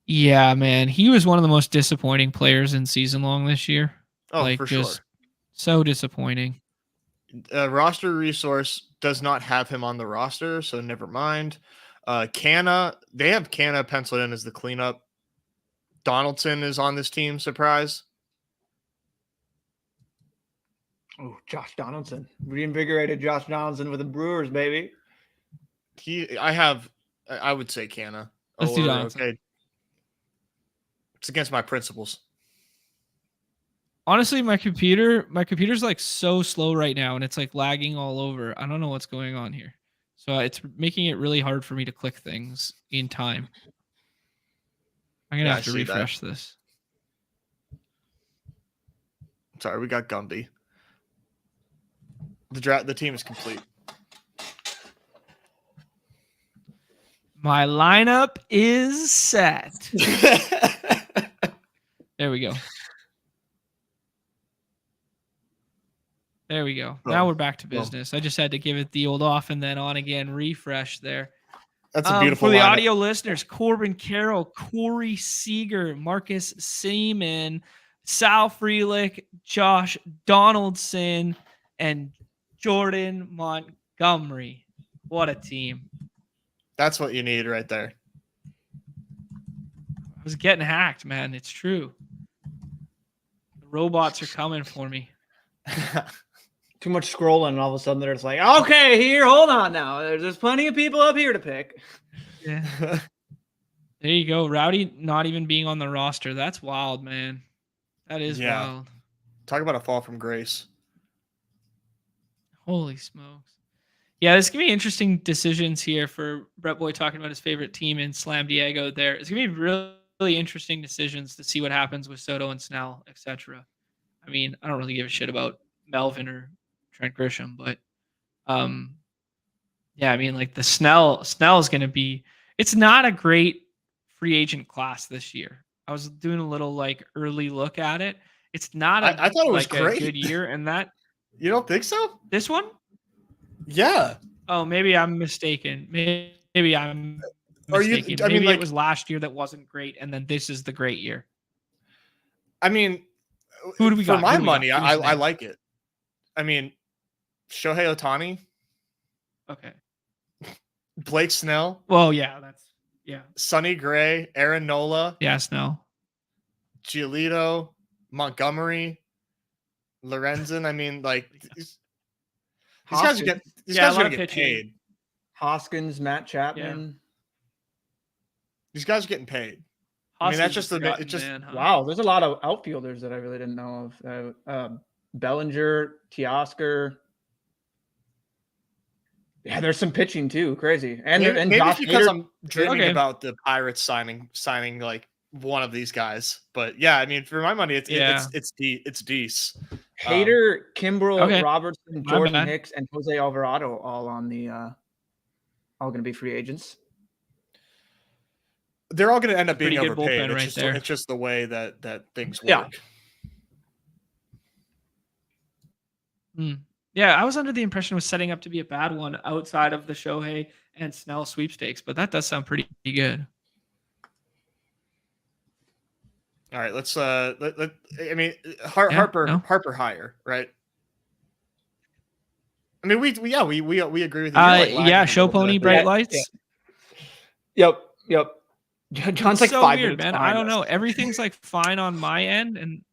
S1: Yeah, man. He was one of the most disappointing players in season long this year.
S3: Oh, for sure.
S1: So disappointing.
S3: Roster resource does not have him on the roster, so never mind. Canna, they have Canna penciled in as the cleanup. Donaldson is on this team. Surprise.
S2: Oh, Josh Donaldson. Reinvigorated Josh Donaldson with the Brewers, baby.
S3: I would say Canna.
S1: Let's do Donaldson.
S3: Okay. It's against my principles.
S1: Honestly, my computer's like so slow right now, and it's like lagging all over. I don't know what's going on here. So it's making it really hard for me to click things in time. I'm going to have to refresh this.
S3: Sorry, we got Gumby. The team is complete.
S1: My lineup is set. There we go. There we go. Now we're back to business. I just had to give it the old off and then on again refresh there.
S3: That's a beautiful
S1: for the
S3: lineup.
S1: audio listeners, Corbin Carroll, Corey Seager, Marcus Seaman, Sal Frelick, Josh Donaldson, and Jordan Montgomery. What a team.
S3: That's what you need right there.
S1: I was getting hacked, man. It's true. The robots are coming for me.
S2: Too much scrolling, and all of a sudden they're just like, okay, here, hold on now. There's plenty of people up here to pick.
S1: Yeah. There you go. Rowdy not even being on the roster. That's wild, man. That is wild.
S3: Talk about a fall from grace.
S1: Holy smokes. Yeah, there's going to be interesting decisions here for Brett Boy talking about his favorite team in Slam Diego there. It's going to be really interesting decisions to see what happens with Soto and Snell, etc. I mean, I don't really give a shit about Melvin or Trent Grisham, but yeah, I mean, like the Snell is going to be, it's not a great free agent class this year. I was doing a little like early look at it. It's not
S3: I thought it was great.
S1: A good year, and that
S3: you don't think so?
S1: This one?
S3: Yeah.
S1: Oh, maybe I'm mistaken. Maybe I'm mistaken. Maybe it was last year that wasn't great, and then this is the great year.
S3: I mean,
S1: who do we got?
S3: For my money, I like it. I mean, Shohei Ohtani.
S1: Okay.
S3: Blake Snell.
S1: Well, yeah,
S3: Sonny Gray, Aaron Nola.
S1: Yeah, Snell.
S3: Giolito, Montgomery, Lorenzen. I mean, like these guys are going to get paid.
S2: Hoskins, Matt Chapman.
S3: Yeah. These guys are getting paid. I mean, that's just
S2: wow. There's a lot of outfielders that I really didn't know of. Bellinger, Teoscar. Yeah, there's some pitching too. Crazy. And
S3: maybe
S2: Josh
S3: because I'm dreaming about the Pirates signing like one of these guys. But yeah, I mean, for my money, it's Deese.
S2: Hader, Kimbrel, Robertson, Jordan Hicks, and Jose Alvarado all on the all going to be free agents.
S3: They're all going to end up being overpaid.
S1: It's
S3: just the way that things work.
S1: Yeah, I was under the impression it was setting up to be a bad one outside of the Shohei and Snell sweepstakes, but that does sound pretty good.
S3: All right, let's I mean, Harper higher, right? I mean, we agree with you.
S1: Show Pony, Bright Lights.
S2: Yep. John's like
S1: so
S2: 5
S1: weird,
S2: minutes
S1: man. I don't know. Everything's like fine on my end, and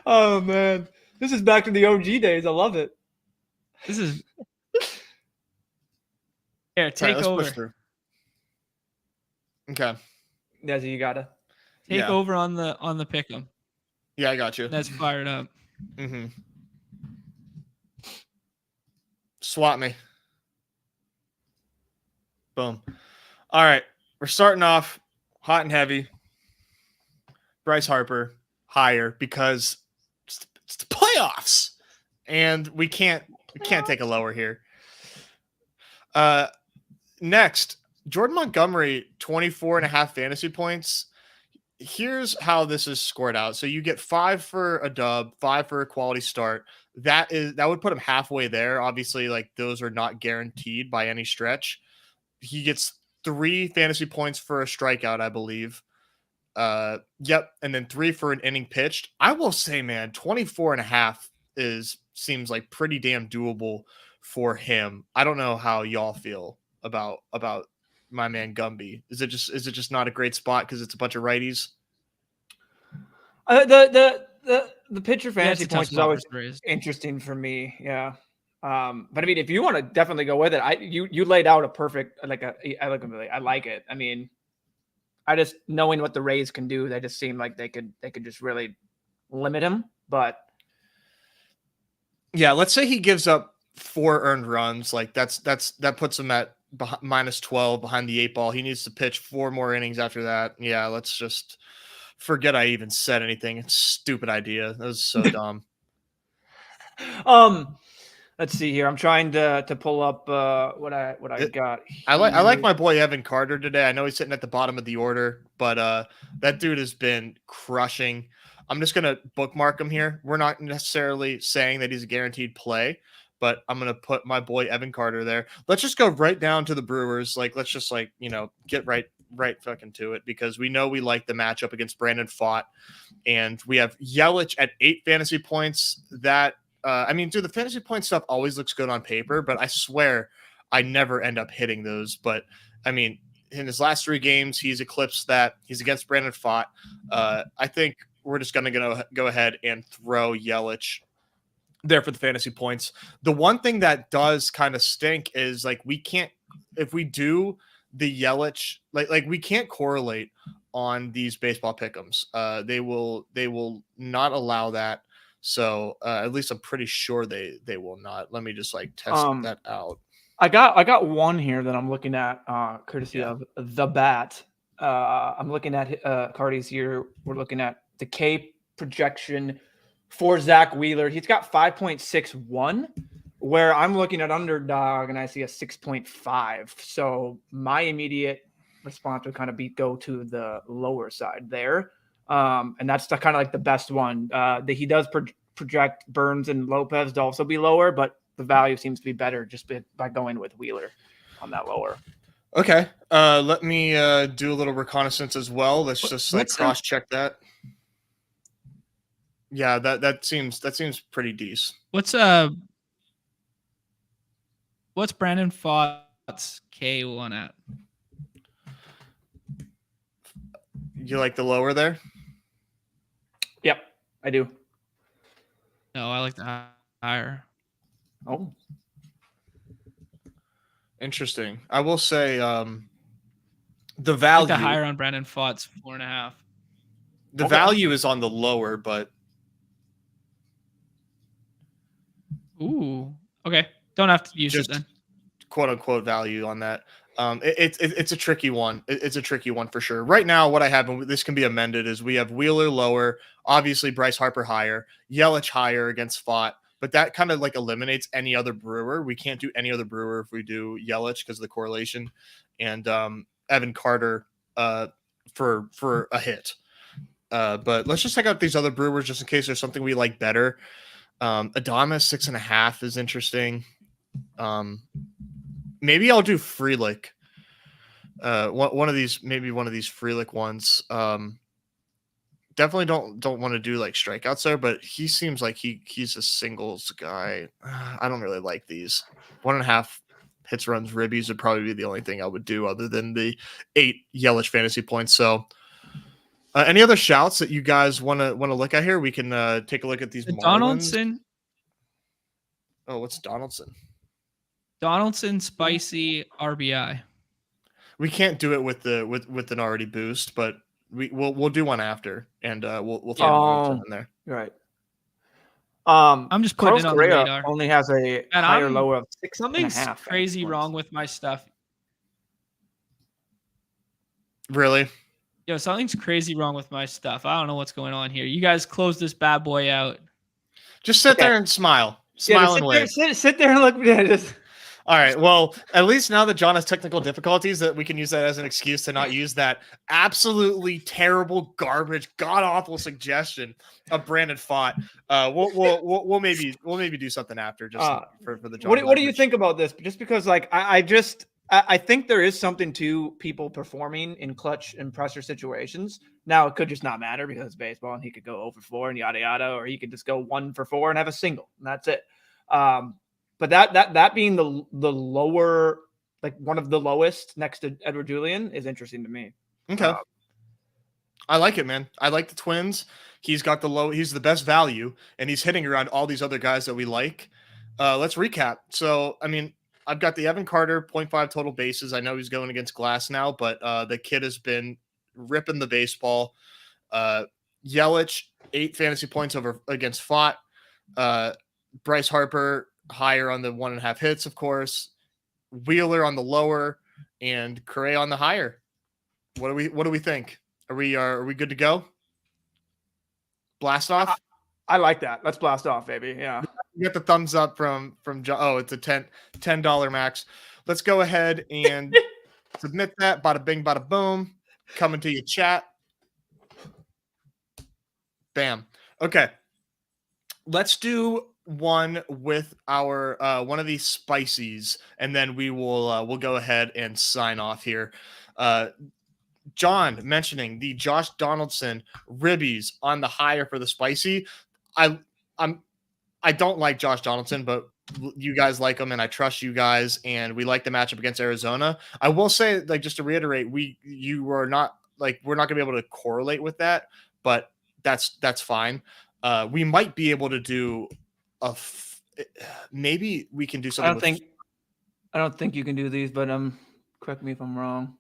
S2: oh man, this is back to the OG days. I love it.
S1: This is here. Take over.
S3: Push through. Okay.
S2: Nez, you gotta
S1: take over on the pick'em.
S3: Yeah, I got you.
S1: That's fired up.
S3: Mm-hmm. Swat me. Boom. All right. We're starting off hot and heavy. Bryce Harper higher because it's the playoffs. And we can't take a lower here. Next, Jordan Montgomery, 24.5 fantasy points. Here's how this is scored out. So you get 5 for a dub, 5 for a quality start. That would put him halfway there. Obviously, like those are not guaranteed by any stretch. He gets 3 fantasy points for a strikeout, I believe. Yep, and then 3 for an inning pitched. I will say, man, 24.5 seems like pretty damn doable for him. I don't know how y'all feel about my man Gumby. Is it just not a great spot because it's a bunch of righties?
S2: The pitcher fantasy points is always interesting for me. Yeah. But I mean, if you want to definitely go with it, you laid out a perfect, I like it. I mean, I just knowing what the Rays can do, they just seem like they could just really limit him. But
S3: yeah, let's say he gives up 4 earned runs. Like that puts him at -12 behind the 8 ball. He needs to pitch 4 more innings after that. Yeah, let's just forget I even said anything. It's a stupid idea. That was so dumb.
S2: Let's see here. I'm trying to pull up what I got.
S3: I like my boy Evan Carter today. I know he's sitting at the bottom of the order, but that dude has been crushing. I'm just gonna bookmark him here. We're not necessarily saying that he's a guaranteed play, but I'm gonna put my boy Evan Carter there. Let's just go right down to the Brewers. Like, let's just get right fucking to it, because we know we like the matchup against Brandon Pfaadt, and we have Yelich at 8 fantasy points. That I mean, dude, the fantasy point stuff always looks good on paper, but I swear I never end up hitting those. But I mean, in his last 3 games, he's eclipsed that. He's against Brandon Pfaadt. I think we're just going to go ahead and throw Yelich there for the fantasy points. The one thing that does kind of stink is like we can't, if we do the Yelich, like we can't correlate on these baseball pick'ems. They will not allow that. So at least I'm pretty sure they will not. Let me just test that out.
S2: I got one here that I'm looking at, courtesy of the Bat. I'm looking at Cardi's here. We're looking at the K projection for Zach Wheeler. He's got 5.61, where I'm looking at Underdog and I see a 6.5. So my immediate response would kind of be go to the lower side there. And that's kind of like the best one. He does project Burns and Lopez to also be lower, but the value seems to be better just by going with Wheeler on that lower.
S3: Okay. Let me do a little reconnaissance as well. Let's just cross-check that. Yeah, that seems pretty decent.
S1: What's Brandon Pfaadt's K1 at?
S3: You like the lower there?
S2: Yep, I do.
S1: No, I like the higher.
S2: Oh,
S3: interesting. I will say the value,
S1: the higher on Brandon Pfaadt's 4.5.
S3: The value is on the lower, but
S1: okay. Don't have to use it then.
S3: "Quote unquote" value on that. It's a tricky one. It's a tricky one for sure. Right now, what I have, and this can be amended, is we have Wheeler lower, obviously Bryce Harper higher, Yelich higher against Pfaadt, but that kind of eliminates any other Brewer. We can't do any other Brewer if we do Yelich because of the correlation, and Evan Carter for a hit. But let's just check out these other Brewers just in case there's something we like better. Adames 6.5 is interesting. Maybe I'll do Frelick. One of these Frelick ones. Definitely don't want to do strikeouts there, but he seems like he's a singles guy. I don't really like these. 1.5 hits, runs, ribbies would probably be the only thing I would do other than the 8 Yelich fantasy points. So any other shouts that you guys want to look at here? We can take a look at these.
S1: Donaldson.
S3: Oh, what's Donaldson?
S1: Donaldson spicy RBI.
S3: We can't do it with an already boost, but we'll do one after, and we'll throw Donaldson in there.
S2: Right.
S1: I'm just putting
S2: Carlos
S1: it on
S2: Correa
S1: the radar.
S2: only has a higher low of 6.5.
S1: Something's crazy wrong with my stuff.
S3: Really?
S1: Yo, something's crazy wrong with my stuff. I don't know what's going on here. You guys close this bad boy out.
S3: Just sit there and smile. Smile and wave.
S2: Sit there and look.
S3: All right. Well, at least now that John has technical difficulties, that we can use that as an excuse to not use that absolutely terrible, garbage, god awful suggestion of Brandon Fott. We'll maybe do something after just for the John.
S2: What do you think about this? Just because like I think there is something to people performing in clutch and pressure situations. Now it could just not matter because it's baseball and he could go 0 for 4 and yada yada, or he could just go 1 for 4 and have a single and that's it. But that being the lower, like one of the lowest next to Edward Julian is interesting to me.
S3: Okay. I like it, man. I like the Twins. He's got he's the best value, and he's hitting around all these other guys that we like. Let's recap. So, I mean, I've got the Evan Carter 0.5 total bases. I know he's going against Glass now, but the kid has been ripping the baseball. Yelich, 8 fantasy points against Fott. Bryce Harper, higher on the 1.5 hits, of course. Wheeler on the lower, and Correa on the higher. What do we think? Are we good to go? Blast off?
S2: I like that. Let's blast off, baby. Yeah.
S3: You get the thumbs up from John. Oh, it's a $10 max. Let's go ahead and submit that. Bada bing, bada boom. Coming to your chat. Bam. Okay. Let's do one with our one of these spices, and then we'll go ahead and sign off here. John mentioning the Josh Donaldson ribbies on the higher for the spicy. I don't like Josh Donaldson, but you guys like him, and I trust you guys, and we like the matchup against Arizona. I will say, like, just to reiterate, we're not going to be able to correlate with that, but that's fine. We might be able to do maybe we can do something.
S2: I don't think you can do these, but correct me if I'm wrong.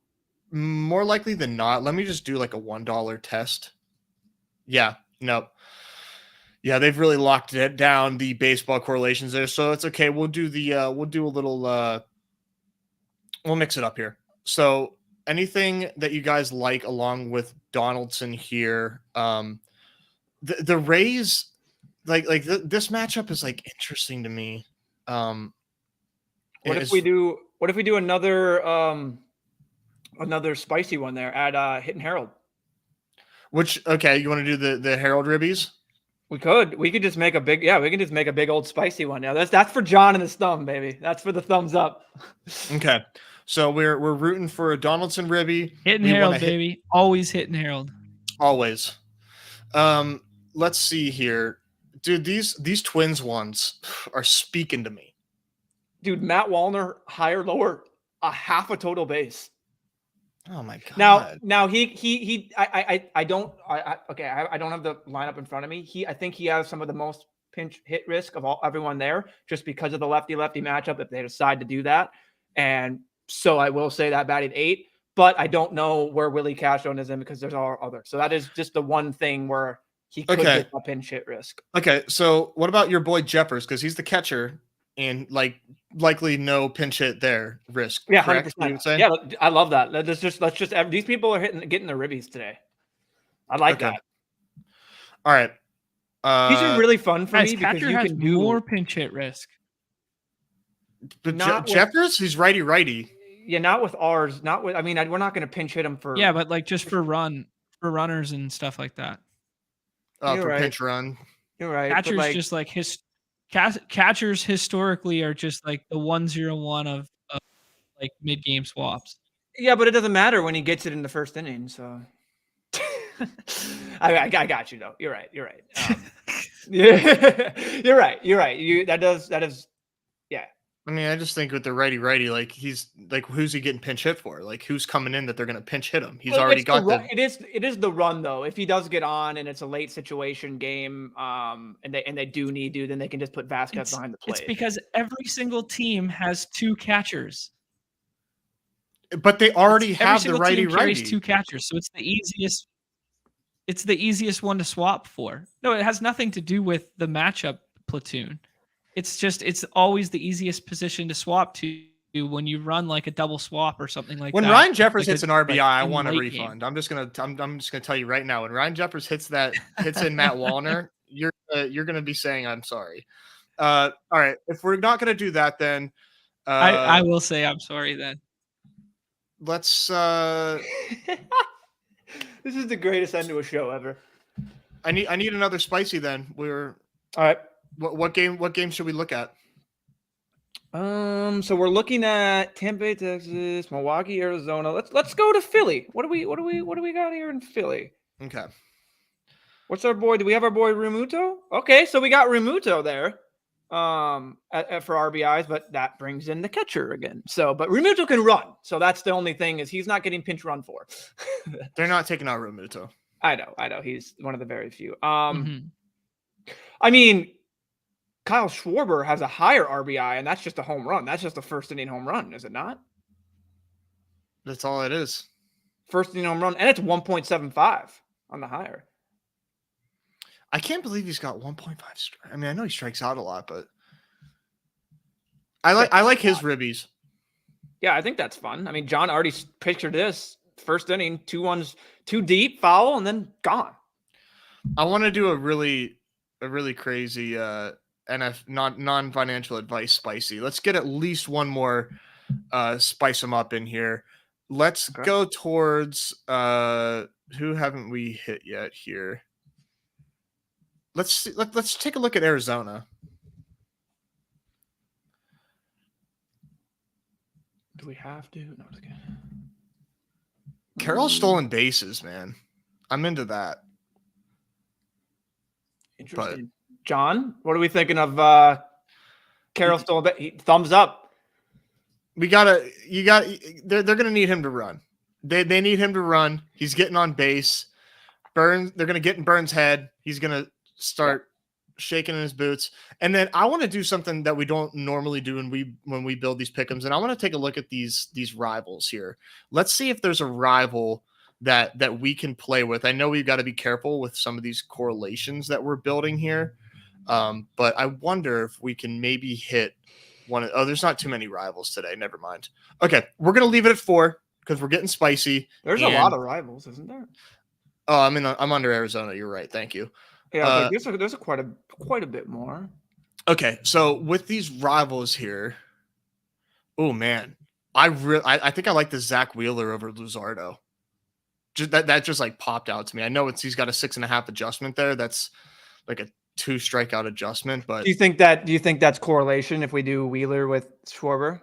S3: More likely than not, let me just do like a $1 test. Yeah, no. Yeah, they've really locked it down, the baseball correlations there, so it's okay. We'll do a little we'll mix it up here. So anything that you guys like along with Donaldson here, the Rays, this matchup is like interesting to me.
S2: What if we do another spicy one there at Hitting Harold?
S3: Which, okay, you want to do the Harold ribbies?
S2: We could just make a big old spicy one. Now that's for John and his thumb, baby. That's for the thumbs up.
S3: Okay. So we're rooting for a Donaldson ribby.
S1: Hitting Harold, baby. Always hitting Harold.
S3: Always. Let's see here. Dude, these Twins ones are speaking to me.
S2: Dude, Matt Wallner, higher, lower, a half a total base.
S3: Oh my god!
S2: Now I don't have the lineup in front of me. I think he has some of the most pinch hit risk of everyone there, just because of the lefty matchup if they decide to do that. And so I will say that batted 8, but I don't know where Willie Castro is in because there's all other. So that is just the one thing where he could get a pinch hit risk.
S3: Okay, so what about your boy Jeffers? Because he's the catcher. And likely no pinch hit there risk.
S2: Yeah, 100%. Yeah, I love that. Let's just these people are getting the ribbies today. I like that.
S3: All right.
S2: These are really fun for me because you
S1: can do more pinch hit risk.
S3: But Jeffers, he's righty.
S2: Yeah, not with ours. Not with. I mean, we're not going to pinch hit him for.
S1: Yeah, but like just for runners and stuff like that.
S3: Pinch run.
S2: You're right.
S1: Catchers just like catchers historically are just like the 1-0-1 of like mid-game swaps.
S2: Yeah, but it doesn't matter when he gets it in the first inning. So I got you though. You're right. Yeah, you're right. That is. Yeah.
S3: I mean, I just think with the righty, like he's like, who's he getting pinch hit for? Like, who's coming in that they're going to pinch hit him? He's already got the.
S2: It is the run though. If he does get on and it's a late situation game, and they do need to, then they can just put Vasquez behind the plate.
S1: It's because every single team has 2 catchers.
S3: But they already have the righty.
S1: Carries 2 catchers, so it's the easiest. It's the easiest one to swap for. No, it has nothing to do with the matchup platoon. It's always the easiest position to swap to when you run like a double swap or something like
S3: that. When Ryan Jeffers hits an RBI, I want a refund.
S1: Game.
S3: I'm just gonna tell you right now. When Ryan Jeffers hits in Matt Wallner, you're gonna be saying I'm sorry. All right, if we're not gonna do that, then
S1: I will say I'm sorry then.
S3: Let's.
S2: This is the greatest end to a show ever.
S3: I need another spicy. Then we're
S2: all right.
S3: What game should we look at?
S2: So we're looking at Tampa Bay, Texas, Milwaukee, Arizona. Let's go to Philly. What do we got here in Philly?
S3: Okay.
S2: What's our boy? Do we have our boy Realmuto? Okay, so we got Realmuto there. For RBIs, but that brings in the catcher again. So, but Realmuto can run. So that's the only thing is he's not getting pinch run for.
S3: They're not taking out Realmuto.
S2: I know. He's one of the very few. I mean, Kyle Schwarber has a higher RBI, and that's just a home run. That's just a first inning home run, is it not?
S3: That's all it is.
S2: First inning home run, and it's 1.75 on the higher.
S3: I can't believe he's got 1.5. I mean, I know he strikes out a lot, but I like his ribbies.
S2: Yeah, I think that's fun. I mean, John already pictured this first inning, 2-1s, 2 deep, foul, and then gone.
S3: I want to do a really crazy non-financial advice spicy. Let's get at least one more spice them up in here. Let's go towards who haven't we hit yet here? Let's take a look at Arizona.
S2: Do we have to? No, it's okay.
S3: Carroll's stolen bases, man. I'm into that.
S2: Interesting. But, John, what are we thinking of Carroll stolen base? Thumbs up.
S3: They're gonna need him to run. They need him to run. He's getting on base. They're gonna get in Burns' head. He's gonna start shaking in his boots. And then I want to do something that we don't normally do when we build these pick'ems. And I want to take a look at these rivals here. Let's see if there's a rival that we can play with. I know we've got to be careful with some of these correlations that we're building here. But I wonder if we can maybe hit one. There's not too many rivals today. Never mind. Okay. We're going to leave it at 4 because we're getting spicy.
S2: There's a lot of rivals, isn't there?
S3: Oh, I'm under Arizona. You're right. Thank you.
S2: Yeah, there's quite a bit more.
S3: Okay, so with these rivals here, oh man, I think I like the Zach Wheeler over Luzardo. That just like popped out to me. I know he's got a 6.5 adjustment there. That's like a 2 strikeout adjustment. But
S2: do you think that's correlation if we do Wheeler with Schwarber?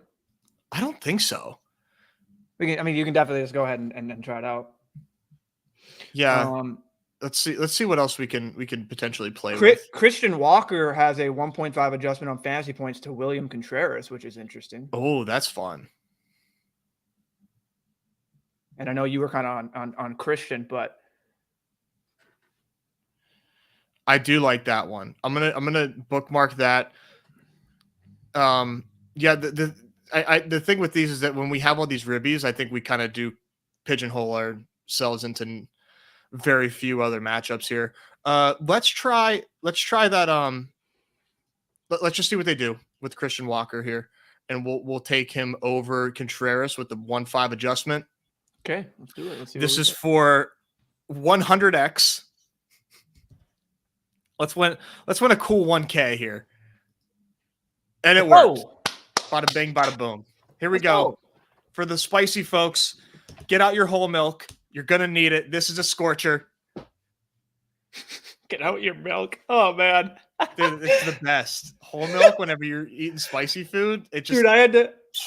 S3: I don't think so.
S2: You can definitely just go ahead and try it out.
S3: Yeah. Let's see what else we can potentially play with.
S2: Christian Walker has a 1.5 adjustment on fantasy points to William Contreras, which is interesting.
S3: Oh, that's fun.
S2: And I know you were kind of on Christian, but
S3: I do like that one. I'm gonna bookmark that. Yeah. The thing with these is that when we have all these ribbies, I think we kind of do pigeonhole ourselves into very few other matchups here. Let's try that. Let's just see what they do with Christian Walker here, and we'll take him over Contreras with the 1.5 adjustment.
S2: Okay, let's do it. Let's see.
S3: This is for 100x. Let's win a cool 1K here, and it worked. Bada bing, bada boom. Here we go. For the spicy folks, get out your whole milk. You're going to need it. This is a scorcher.
S2: Get out your milk. Oh, man.
S3: Dude, it's the best. Whole milk whenever you're eating spicy food. It just...
S2: Dude, I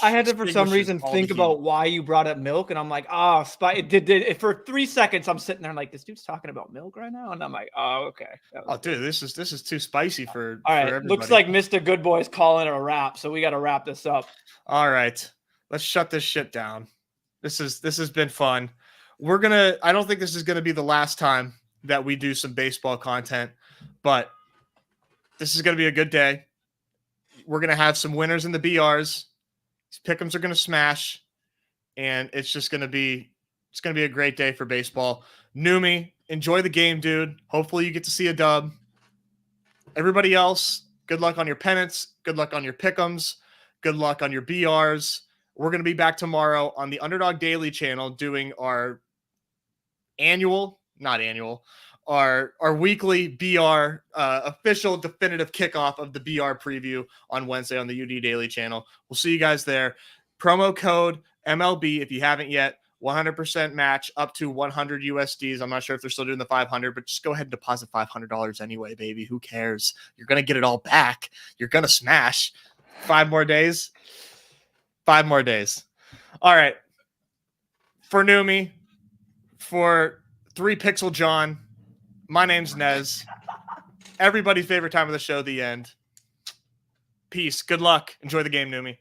S2: I had to, for some reason, think about why you brought up milk, and I'm like, oh, for 3 seconds, I'm sitting there like, this dude's talking about milk right now, and I'm like, oh, okay.
S3: Oh, dude, this is too spicy for.
S2: All right,
S3: everybody.
S2: Looks like Mr. Good Boy's calling it a wrap, so we got to wrap this up.
S3: All right, let's shut this shit down. This has been fun. I don't think this is gonna be the last time that we do some baseball content, but this is gonna be a good day. We're gonna have some winners in the BRs. These pick'ems are going to smash, and it's going to be a great day for baseball. Neumy, enjoy the game, dude. Hopefully you get to see a dub. Everybody else, good luck on your pennants. Good luck on your pick'ems. Good luck on your BRs. We're going to be back tomorrow on the Underdog Daily channel doing our weekly BR official definitive kickoff of the BR preview on Wednesday on the UD Daily channel. We'll see you guys there. Promo code MLB if you haven't yet. 100% match up to 100 USDs. I'm not sure if they're still doing the 500, but just go ahead and deposit $500 anyway, baby. Who cares? You're going to get it all back. You're going to smash. 5 more days. 5 more days. All right. For Neumy, for 3 Pixel John, my name's Nez. Everybody's favorite time of the show, the end. Peace. Good luck. Enjoy the game, Neumy.